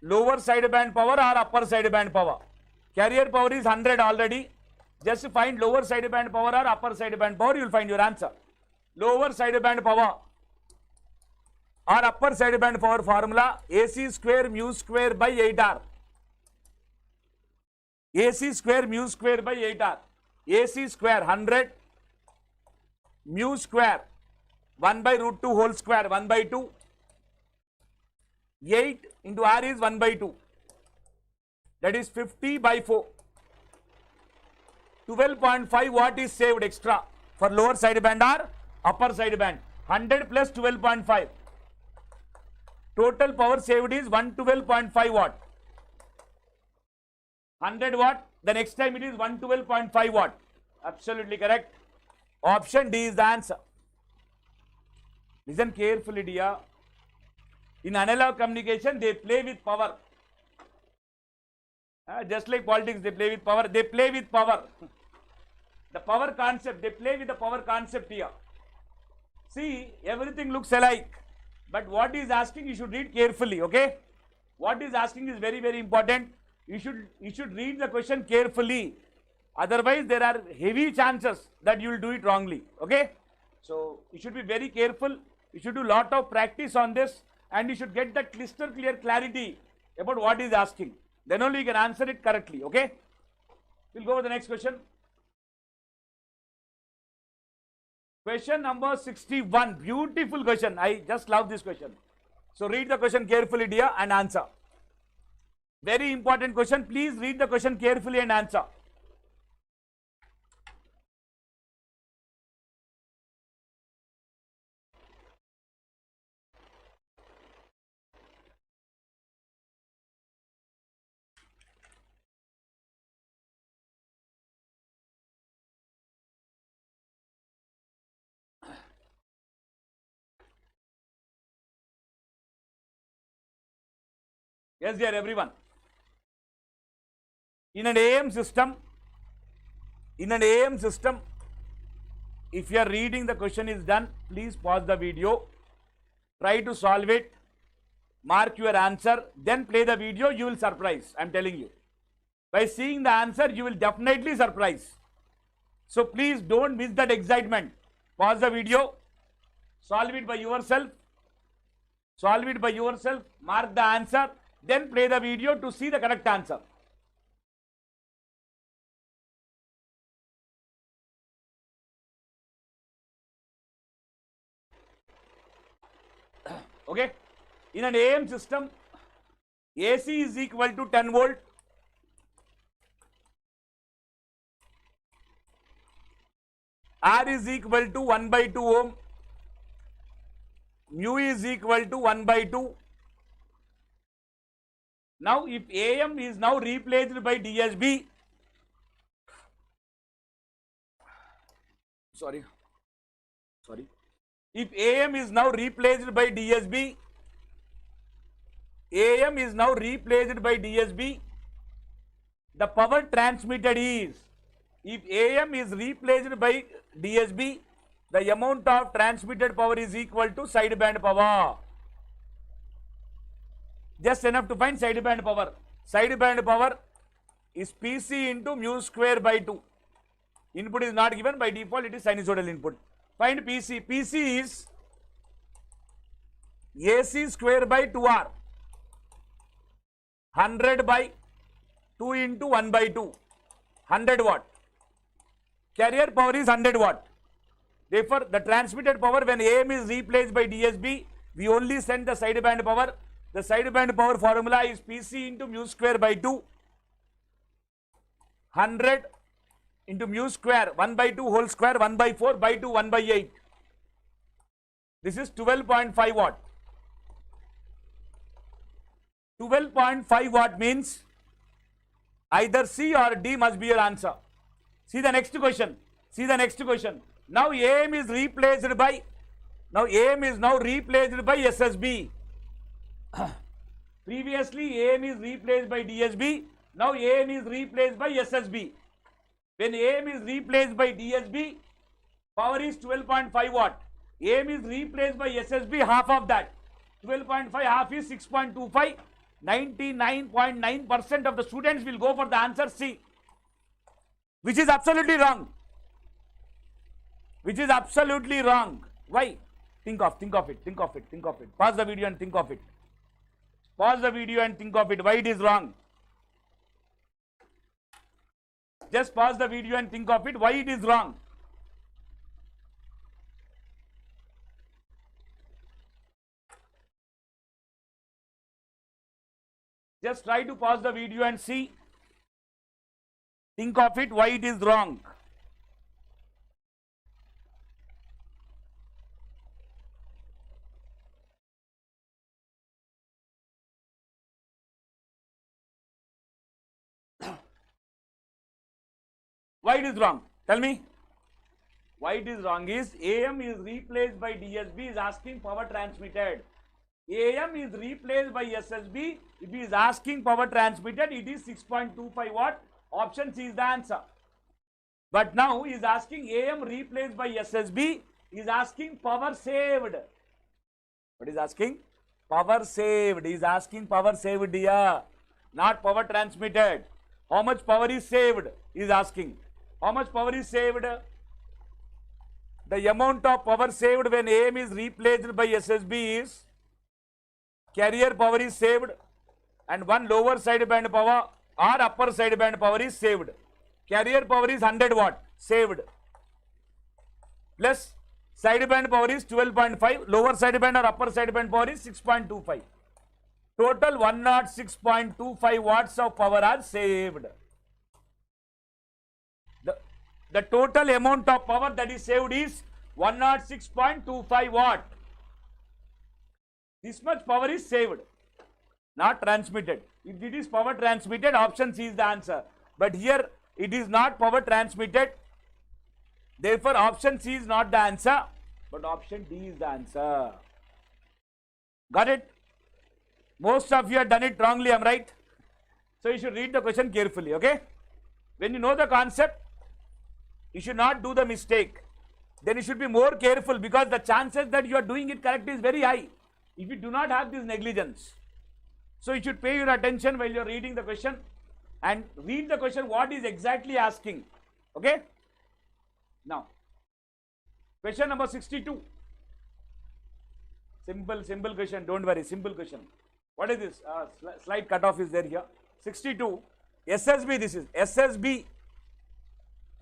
lower sideband power or upper sideband power. Carrier power is 100 already. Just find lower sideband power or upper sideband power, you will find your answer. Lower sideband power or upper sideband power formula, AC square mu square by 8R. AC square mu square by 8R. AC square 100, mu square 1 by root 2 whole square 1 by 2. 8 into R is 1 by 2. That is 50 by 4. 12.5 watt is saved extra for lower sideband or upper sideband. 100 plus 12.5. Total power saved is 112.5 watt. 100 watt, the next time it is 112.5 watt. Absolutely correct. Option D is the answer. Listen carefully, dear. In analog communication, they play with power. Just like politics, they play with power. They play with power. The power concept, they play with the power concept here. See, everything looks alike. But what is asking, you should read carefully, okay? What is asking is very, very important. You should read the question carefully. Otherwise, there are heavy chances that you will do it wrongly, okay? So, you should be very careful. You should do lot of practice on this. And you should get that crystal clear clarity about what is asking. Then only you can answer it correctly, okay? We'll go to the next question. Question number 61. Beautiful question. I just love this question. So read the question carefully, dear, and answer. Very important question. Please read the question carefully and answer. Yes, dear, everyone. In an AM system, if you are reading the question is done, please pause the video, try to solve it, mark your answer, then play the video, you will surprise, I am telling you. By seeing the answer, you will definitely surprise. So please don't miss that excitement. Pause the video, solve it by yourself, mark the answer, then play the video to see the correct answer. Okay, in an AM system, AC is equal to 10 volt, R is equal to 1 by 2 ohm, mu is equal to 1 by 2. Now, if AM is now replaced by DSB, if AM is now replaced by DSB, the power transmitted is, if AM is replaced by DSB, the amount of transmitted power is equal to sideband power. Just enough to find sideband power. Sideband power is PC into mu square by 2. Input is not given, by default it is sinusoidal input. Find PC. PC is AC square by 2R. 100 by 2 into 1 by 2. 100 watt. Carrier power is 100 watt. Therefore, the transmitted power when AM is replaced by DSB, we only send the sideband power. The sideband power formula is PC into mu square by 2. 100 into mu square 1 by 2 whole square 1 by 4 by 2 1 by 8. This is 12.5 watt. 12.5 watt means either C or D must be your answer. See the next question. See the next question. Now AM is replaced by, now AM is now replaced by SSB. Previously AM is replaced by DSB. Now AM is replaced by SSB. When AM is replaced by DSB, power is 12.5 watt. AM is replaced by SSB, half of that. 12.5 half is 6.25. 99.9% of the students will go for the answer C, which is absolutely wrong. Which is absolutely wrong. Why? Think of it. Pause the video and think of it. Pause the video and think of it. Why it is wrong? Just pause the video and think of it. Why it is wrong? Just try to pause the video and see. Think of it, why it is wrong. Why it is wrong? Tell me. Why it is wrong is AM is replaced by DSB is asking power transmitted. AM is replaced by SSB. If he is asking power transmitted, it is 6.25 watt. Option C is the answer. But now he is asking AM replaced by SSB. He is asking power saved. What is asking? Power saved. He is asking power saved here, not power transmitted. How much power is saved? He is asking. How much power is saved? The amount of power saved when AM is replaced by SSB is, carrier power is saved and one lower sideband power or upper sideband power is saved. Carrier power is 100 watt saved, plus sideband power is 12.5, lower sideband or upper sideband power is 6.25. Total 106.25 watts of power are saved. The total amount of power that is saved is 106.25 watt. This much power is saved, not transmitted. If it is power transmitted, option C is the answer. But here it is not power transmitted. Therefore, option C is not the answer, but option D is the answer. Got it? Most of you have done it wrongly, I am right? So you should read the question carefully, okay? When you know the concept, you should not do the mistake. Then you should be more careful, because the chances that you are doing it correct is very high if you do not have this negligence. So you should pay your attention while you are reading the question and read the question what is exactly asking. Okay? Now, question number 62. Simple question, don't worry, simple question. What is this? Slight cutoff is there here. 62. SSB, this is SSB.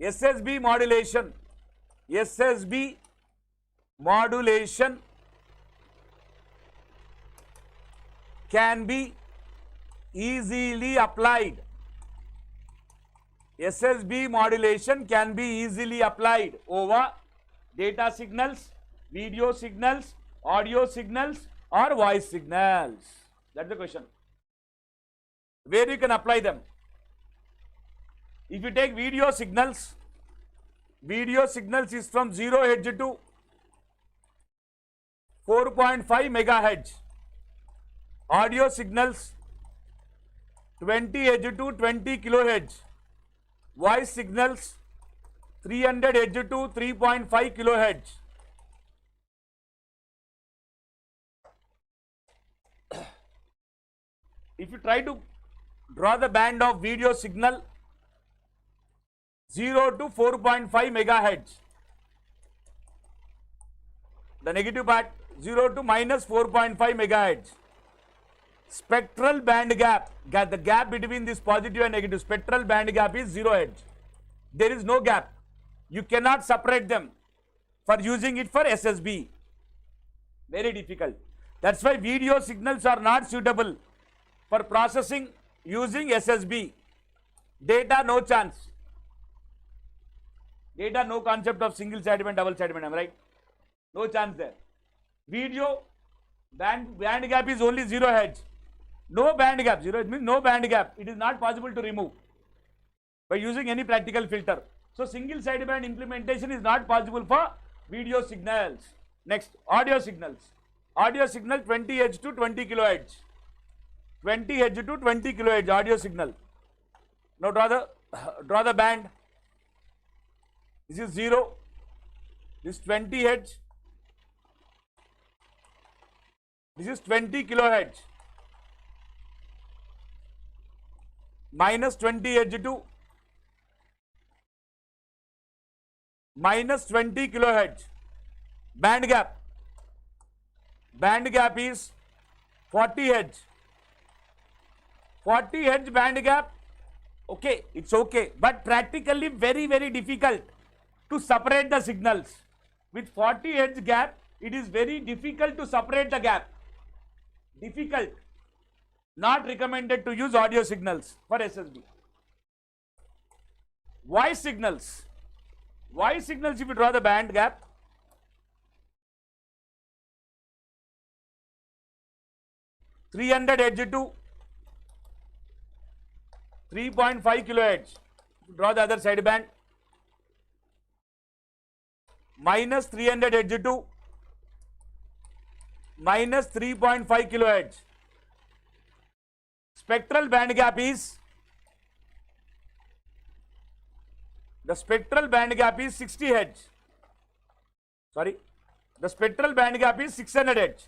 SSB modulation. SSB modulation can be easily applied. SSB modulation can be easily applied over data signals, video signals, audio signals, or voice signals. That's the question. Where you can apply them? If you take video signals is from 0 Hz to 4.5 megahertz. Audio signals 20 Hz to 20 kilohertz. Voice signals 300 Hz to 3.5 kilohertz. if you try to draw the band of video signal 0 to 4.5 megahertz, the negative part 0 to minus 4.5 megahertz, spectral band gap, the gap between this positive and negative, spectral band gap is 0 hertz. There is no gap. You cannot separate them for using it for SSB. Very difficult. That's why video signals are not suitable for processing using SSB. Data, no chance. Data, no concept of single sideband, double sideband, am I right? No chance there. Video, band gap is only 0 hertz. No band gap, 0 hertz means no band gap. It is not possible to remove by using any practical filter. So single sideband implementation is not possible for video signals. Next, audio signals. Audio signal 20 Hz to 20 kilohertz. 20 Hz to 20 kilohertz audio signal. Now draw the band. This is 0. This is 20 Hz. This is 20 kilohertz. Minus 20 Hz to minus 20 kilohertz. Band gap. Band gap is 40 Hz. 40 Hz band gap. Okay, it's okay. But practically very, very difficult to separate the signals. With 40 Hz gap, it is very difficult to separate the gap. Difficult. Not recommended to use audio signals for SSB. Voice signals. Voice signals, if you draw the band gap, (300 Hz to 3.5 kilohertz. Draw the other side band. Minus 300 Hz to minus 3.5 kilohertz. Spectral band gap is, the spectral band gap is 60 Hz. Sorry, the spectral band gap is 600 Hz.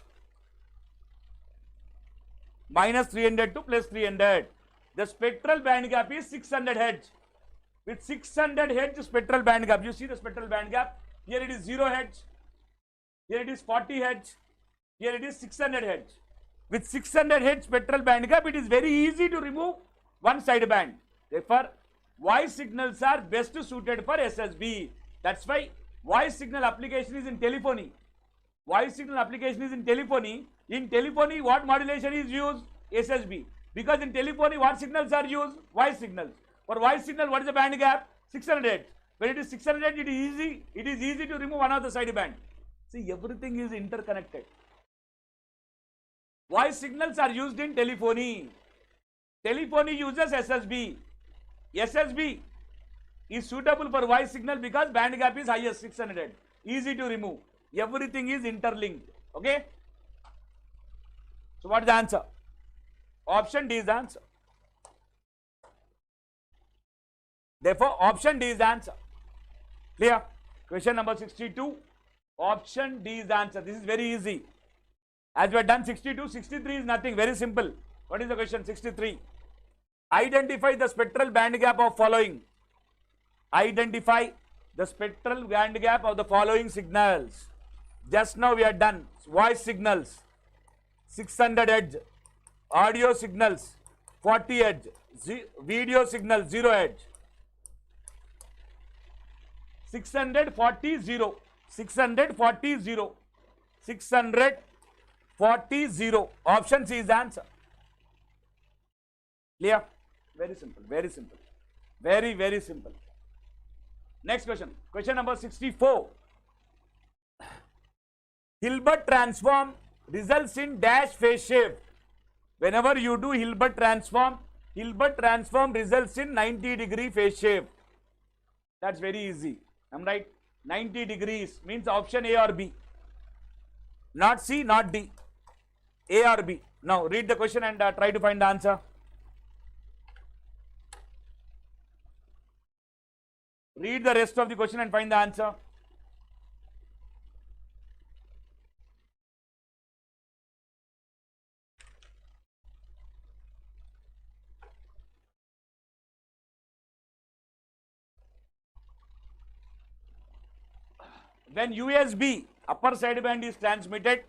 Minus 300 to plus 300. The spectral band gap is 600 Hz. With 600 Hz spectral band gap, you see the spectral band gap. Here it is 0 Hz. Here it is 40 Hz. Here it is 600 Hz. With 600 Hz spectral band gap, it is very easy to remove one side band. Therefore, voice signals are best suited for SSB. That's why voice signal application is in telephony. Voice signal application is in telephony. In telephony, what modulation is used? SSB. Because in telephony, what signals are used? Voice signals. For voice signal, what is the band gap? 600 Hz. When it is 600 Hz, it is easy to remove one of the side band. See, everything is interconnected. Voice signals are used in telephony. Telephony uses SSB. SSB is suitable for voice signal because band gap is highest, 600. Easy to remove. Everything is interlinked. Okay? So what is the answer? Option D is the answer. Therefore, option D is the answer. Clear? Question number 62. Option D is the answer. This is very easy. As we have done 62, 63 is nothing. Very simple. What is the question? 63. Identify the spectral band gap of following. Identify the spectral band gap of the following signals. Just now we have done voice signals 600 Hz, audio signals 40 Hz, video signals 0 Hz. 640 0, 640 0, 640 0. Option C is the answer. Clear? Very simple, very simple. Very, very simple. Next question. Question number 64. Hilbert transform results in dash phase shift. Whenever you do Hilbert transform results in 90-degree phase shift. That's very easy. I'm right. 90 degrees means option A or B. Not C, not D. A or B. Now read the question and try to find the answer. Read the rest of the question and find the answer. when USB upper sideband is transmitted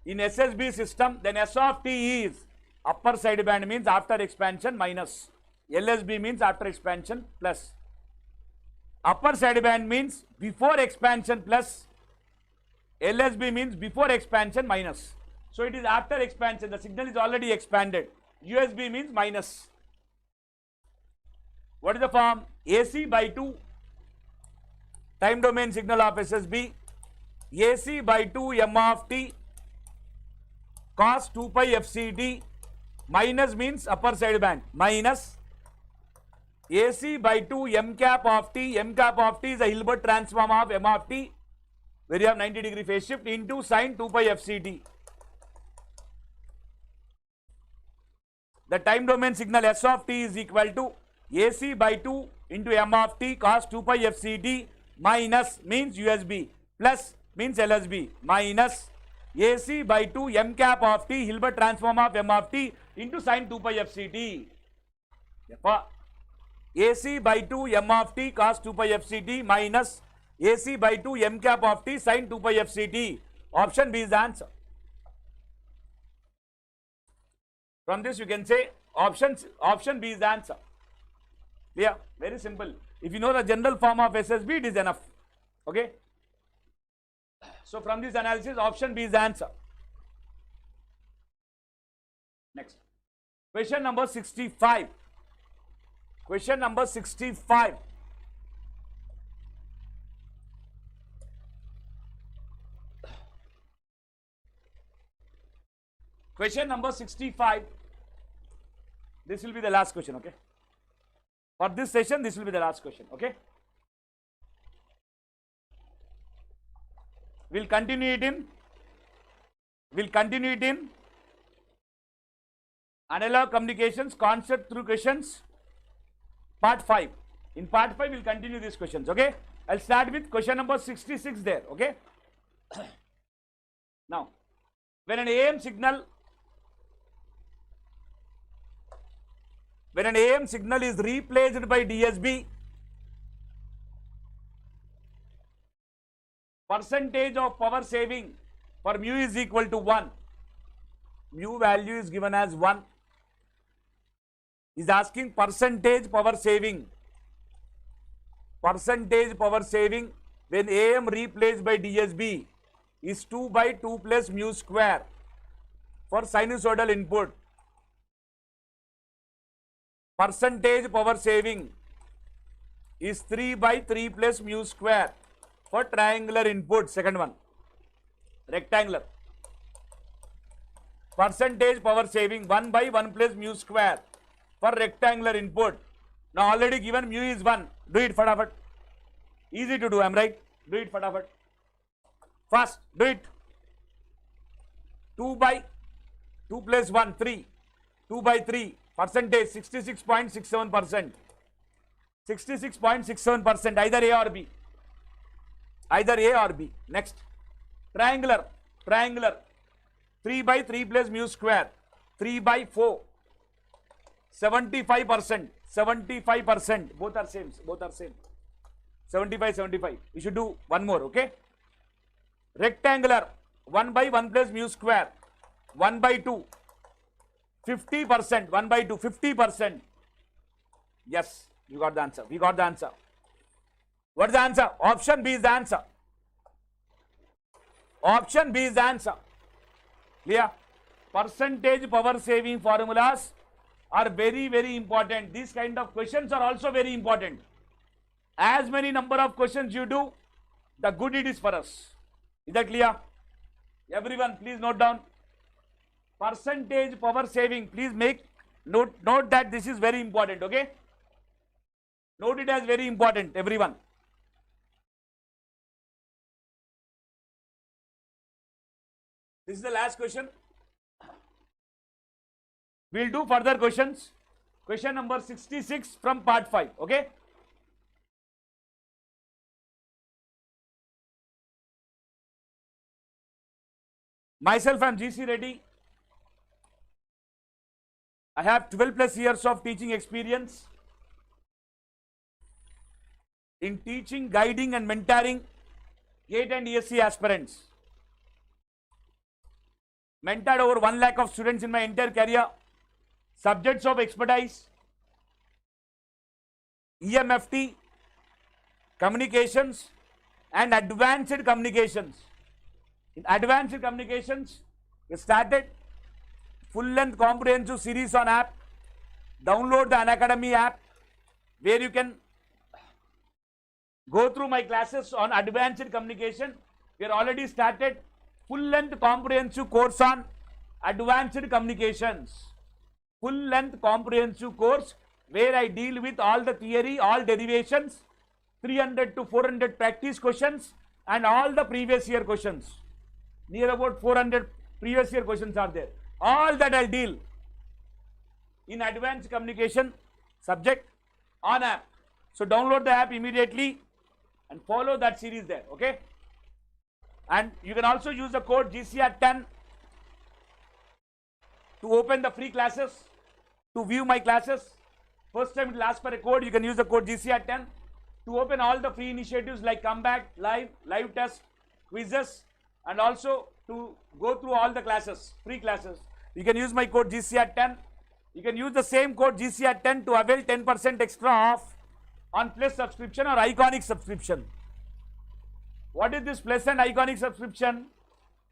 in SSB system, then S of t is upper sideband means after expansion minus, LSB means after expansion plus. Upper sideband means before expansion plus, LSB means before expansion minus. So it is after expansion, the signal is already expanded. USB means minus. What is the form? AC by 2 time domain signal of SSB, AC by 2 m of t cos 2 pi fct, minus means upper sideband, minus AC by 2 m cap of t, m cap of t is a Hilbert transform of m of t, where you have 90-degree phase shift, into sin 2 pi fct. The time domain signal S of t is equal to AC by 2 into m of t cos 2 pi fct, minus means USB, plus means LSB, minus AC by 2 m cap of t, Hilbert transform of m of t, into sin 2 pi fct. Therefore, AC by 2 m of t cos 2 pi fct minus AC by 2 m cap of t sin 2 pi fct. Option B is the answer. From this you can say option B is the answer. Yeah, very simple. If you know the general form of SSB, it is enough. Okay. So from this analysis, option B is the answer. Next. Question number 65. Question number 65. Question number 65. This will be the last question, okay? For this session, this will be the last question, okay? We'll continue it in analog communications concept through questions, part 5. In part 5, we'll continue these questions, okay? I'll start with question number 66 there, okay? Now, when an AM signal is replaced by DSB, percentage of power saving for mu is equal to 1. Mu value is given as 1. Is asking percentage power saving. Percentage power saving when AM replaced by DSB is 2 by 2 plus mu square for sinusoidal input. Percentage power saving is 3 by 3 plus mu square for triangular input. Second one, rectangular. Percentage power saving 1 by 1 plus mu square for rectangular input. Now already given mu is 1. Do it fatafat. Easy to do, I am right. Do it fatafat. First, do it. 2 by 2 plus 1, 3. 2 by 3. Percentage 66.67%. 66.67%. Either A or B. Either A or B. Next. Triangular. Triangular. 3 by 3 plus mu square. 3 by 4. 75%. 75%. Both are same. Both are same. 75, 75. We should do one more, okay? Rectangular. 1 by 1 plus mu square. 1 by 2. 50%. 1 by 2. 50%. Yes. You got the answer. We got the answer. What is the answer? Option B is the answer. Option B is the answer. Clear? Percentage power saving formulas are very, very important. These kind of questions are also very important. As many number of questions you do, the good it is for us. Is that clear? Everyone, please note down. Percentage power saving. Please make note that this is very important. Okay? Note it as very important, everyone. This is the last question. We'll do further questions. Question number 66 from part 5. Okay? Myself, I am GC Reddy. I have 12 plus years of teaching experience. in teaching, guiding and mentoring GATE and ESC aspirants. Mentored over 1 lakh of students in my entire career. Subjects of expertise: EMFT, communications and advanced communications. In advanced communications, we started full-length comprehensive series on app. Download the Unacademy app, where you can go through my classes on advanced communication. We are already started full-length comprehensive course on advanced communications. Full-length comprehensive course where I deal with all the theory, all derivations, 300 to 400 practice questions and all the previous year questions. Near about 400 previous year questions are there. All that I'll deal in advanced communication subject on app. So download the app immediately and follow that series there, okay? And you can also use the code GCR10 to open the free classes, to view my classes. First time it will ask for a code. You can use the code GCR10 to open all the free initiatives like Comeback, live test, quizzes, and also to go through all the classes, free classes. You can use my code GCR10. You can use the same code GCR10 to avail 10% extra off on Plus subscription or Iconic subscription. What is this Plus and Iconic subscription?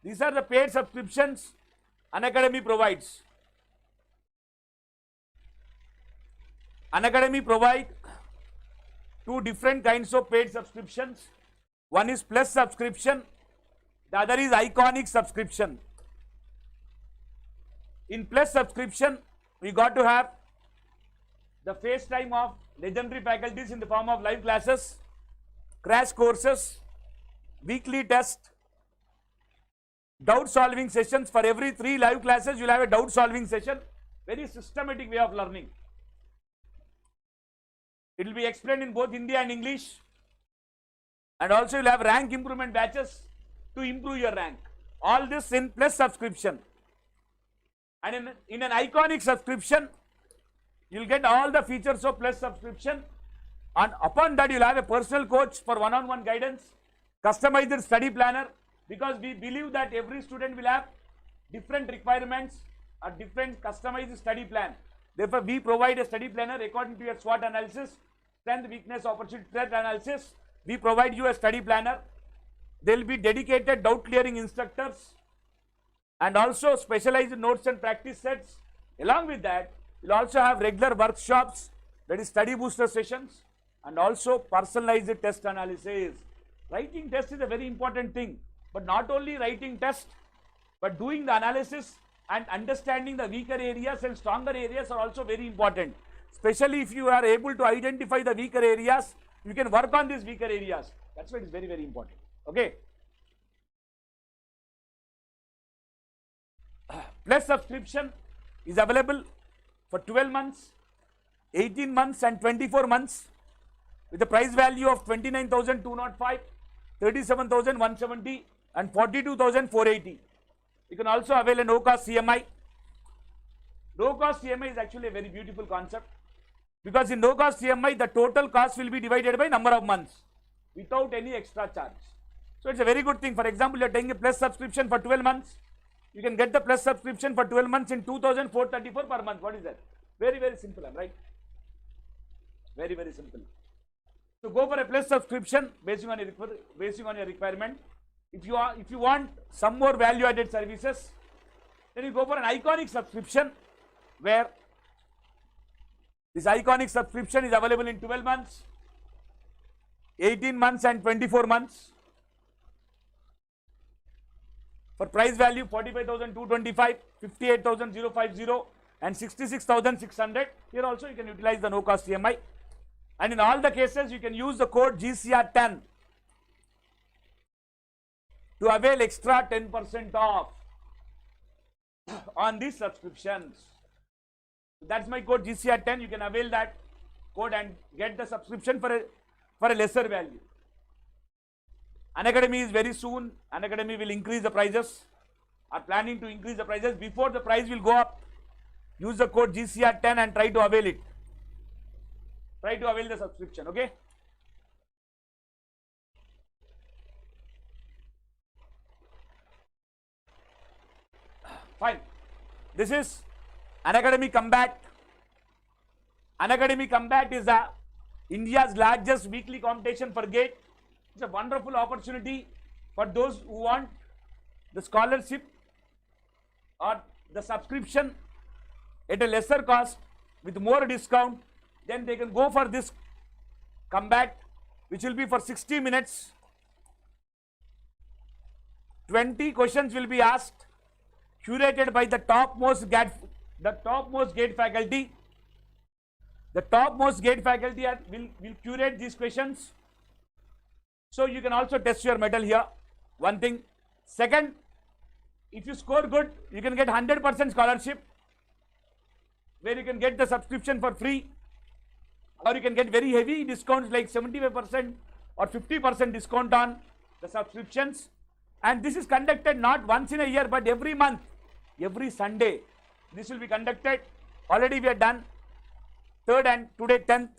These are the paid subscriptions Unacademy provides. Unacademy provide two different kinds of paid subscriptions. One is Plus subscription, the other is Iconic subscription. In Plus subscription, we got to have the face time of legendary faculties in the form of live classes, crash courses, weekly test, doubt solving sessions. For every 3 live classes, you will have a doubt solving session. Very systematic way of learning. It will be explained in both Hindi and English. And also you will have rank improvement batches to improve your rank. All this in Plus subscription. And in an Iconic subscription, you will get all the features of Plus subscription. And upon that, you will have a personal coach for one-on-one guidance, customized study planner, because we believe that every student will have different requirements, a different customized study plan. Therefore, we provide a study planner according to your SWOT analysis, strength, weakness, opportunity, threat analysis. We provide you a study planner. There will be dedicated doubt clearing instructors and also specialized notes and practice sets. Along with that, you will also have regular workshops, that is study booster sessions, and also personalized test analysis. Writing test is a very important thing, but not only writing test, but doing the analysis and understanding the weaker areas and stronger areas are also very important. Especially if you are able to identify the weaker areas, you can work on these weaker areas. That's why it is very, very important. Okay. Plus subscription is available for 12 months, 18 months and 24 months with a price value of 29,205, 37,170 and 42,480. You can also avail a no-cost CMI. No-cost CMI is actually a very beautiful concept, because in no-cost CMI, the total cost will be divided by number of months without any extra charge. So it's a very good thing. For example, you are taking a Plus subscription for 12 months. You can get the Plus subscription for 12 months in 2,434 per month. What is that? Very, very simple, right? Very, very simple. So go for a Plus subscription based on your requirement. If you want some more value-added services, then you go for an Iconic subscription, where this Iconic subscription is available in 12 months, 18 months and 24 months. For price value 45,225, 58,050 and 66,600. Here also you can utilize the no-cost CMI. And in all the cases, you can use the code GCR10 to avail extra 10% off on these subscriptions. That's my code GCR10. You can avail that code and get the subscription for a lesser value. Unacademy is very soon. Unacademy will increase the prices. Are planning to increase the prices. Before the price will go up, use the code GCR10 and try to avail it. Try to avail the subscription. Okay. Fine. This is Unacademy Combat. Unacademy Combat is India's largest weekly competition for GATE. It's a wonderful opportunity for those who want the scholarship or the subscription at a lesser cost with more discount. Then they can go for this Combat, which will be for 60 minutes. 20 questions will be asked, curated by the topmost GATE faculty. The topmost GATE faculty will curate these questions. So you can also test your mettle here. One thing. Second, if you score good, you can get 100% scholarship, where you can get the subscription for free, or you can get very heavy discounts like 75% or 50% discount on the subscriptions. And this is conducted not once in a year, but every month, every Sunday. This will be conducted. Already we are done 3rd and today 10th.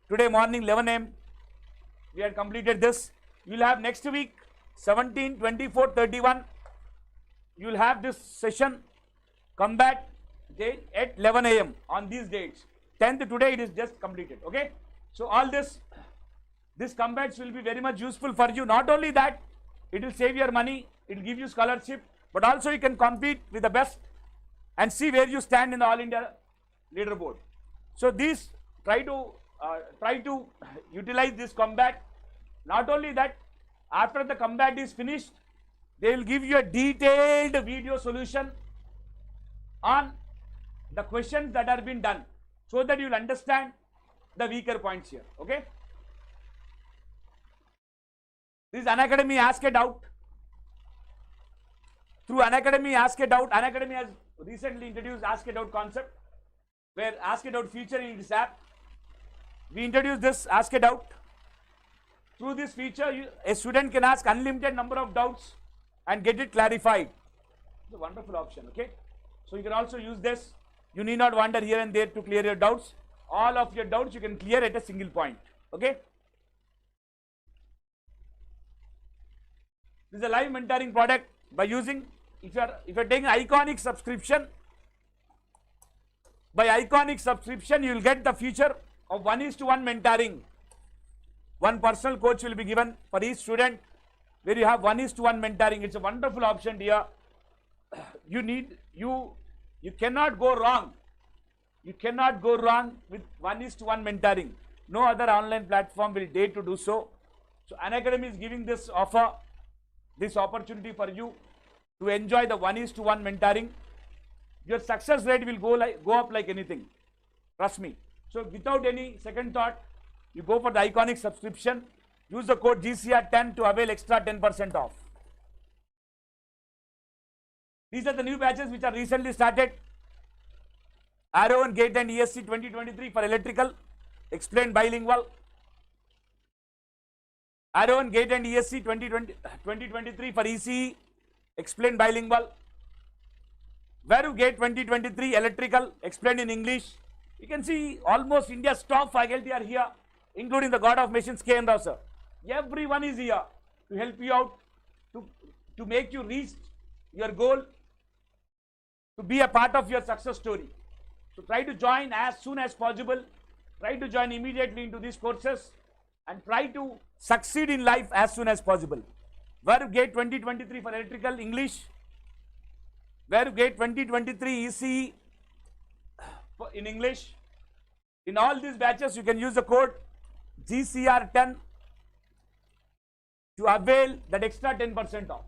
Today morning 11 AM. We had completed this. You will have next week 17, 24, 31. You will have this session Combat date at 11 AM on these dates. 10th today it is just completed. Okay. So all this Combats will be very much useful for you. Not only that, it will save your money, it will give you scholarship, but also you can compete with the best and see where you stand in the All India leaderboard. So these try to utilize this Combat. Not only that, after the Combat is finished, they will give you a detailed video solution on the questions that are being done, so that you will understand the weaker points here. Okay. This is Unacademy Ask a Doubt. Through Unacademy Ask a Doubt, Unacademy has recently introduced Ask a Doubt concept, where Ask a Doubt feature in this app. We introduced this Ask a Doubt. Through this feature, a student can ask unlimited number of doubts and get it clarified. It's a wonderful option. Okay. So you can also use this. You need not wander here and there to clear your doubts. All of your doubts you can clear at a single point. Okay. This is a live mentoring product. By using, if you are taking Iconic subscription, by Iconic subscription you will get the feature of 1:1 mentoring. One personal coach will be given for each student, where you have 1:1 mentoring. It's a wonderful option here. You cannot go wrong. You cannot go wrong with 1:1 mentoring. No other online platform will dare to do so. So Unacademy is giving this offer, this opportunity for you to enjoy the 1:1 mentoring. Your success rate will go up like anything. Trust me. So without any second thought, you go for the Iconic subscription. Use the code GCR10 to avail extra 10% off. These are the new batches which are recently started. Arrow, GATE and ESC 2023 for electrical, explained bilingual. Arrow, GATE and ESC 2023 for ECE, explained bilingual. Varu GATE 2023 electrical, explained in English. You can see almost India's top faculty are here, including the God of Machines, K. N. Rao sir. Everyone is here to help you out, to make you reach your goal, to be a part of your success story. So try to join as soon as possible. Try to join immediately into these courses and try to succeed in life as soon as possible. Varu GATE 2023 for electrical English. Varu GATE 2023 ECE in English. In all these batches, you can use the code GCR10 to avail that extra 10% off.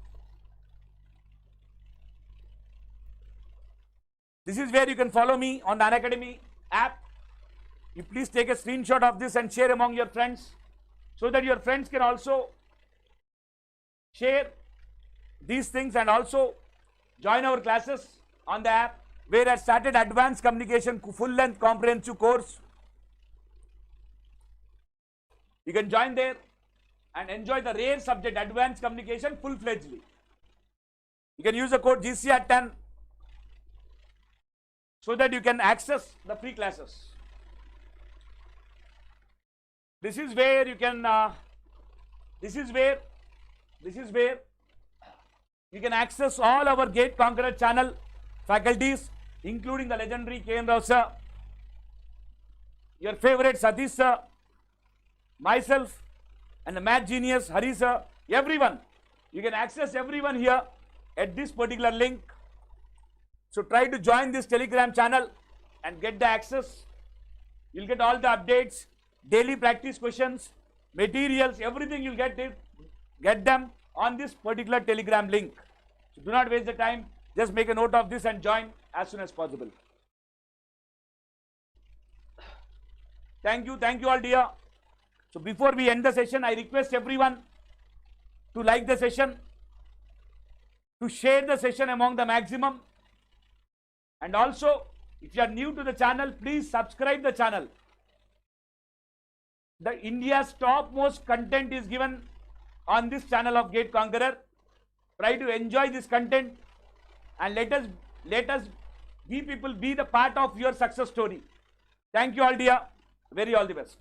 This is where you can follow me on the Unacademy app. You please take a screenshot of this and share among your friends, so that your friends can also share these things and also join our classes on the app, where I started Advanced Communication full-length comprehensive course. You can join there and enjoy the rare subject Advanced Communication full-fledgedly. You can use the code GCR10 so that you can access the free classes. This is where you can, this is where You can access all our Gate Conqueror channel faculties, including the legendary K.N. Rao sir, your favorite Satish sir, myself, and the math genius Hari sir, everyone. You can access everyone here at this particular link. So try to join this Telegram channel and get the access. You'll get all the updates, daily practice questions, materials, everything you'll get them on this particular Telegram link. So do not waste the time. Just make a note of this and join as soon as possible. Thank you all dear. So before we end the session, I request everyone to like the session, to share the session among the maximum, and also if you are new to the channel, please subscribe the channel. The India's topmost content is given on this channel of Gate Conqueror. Try to enjoy this content and let us be the part of your success story. Thank you all dear. Very all the best.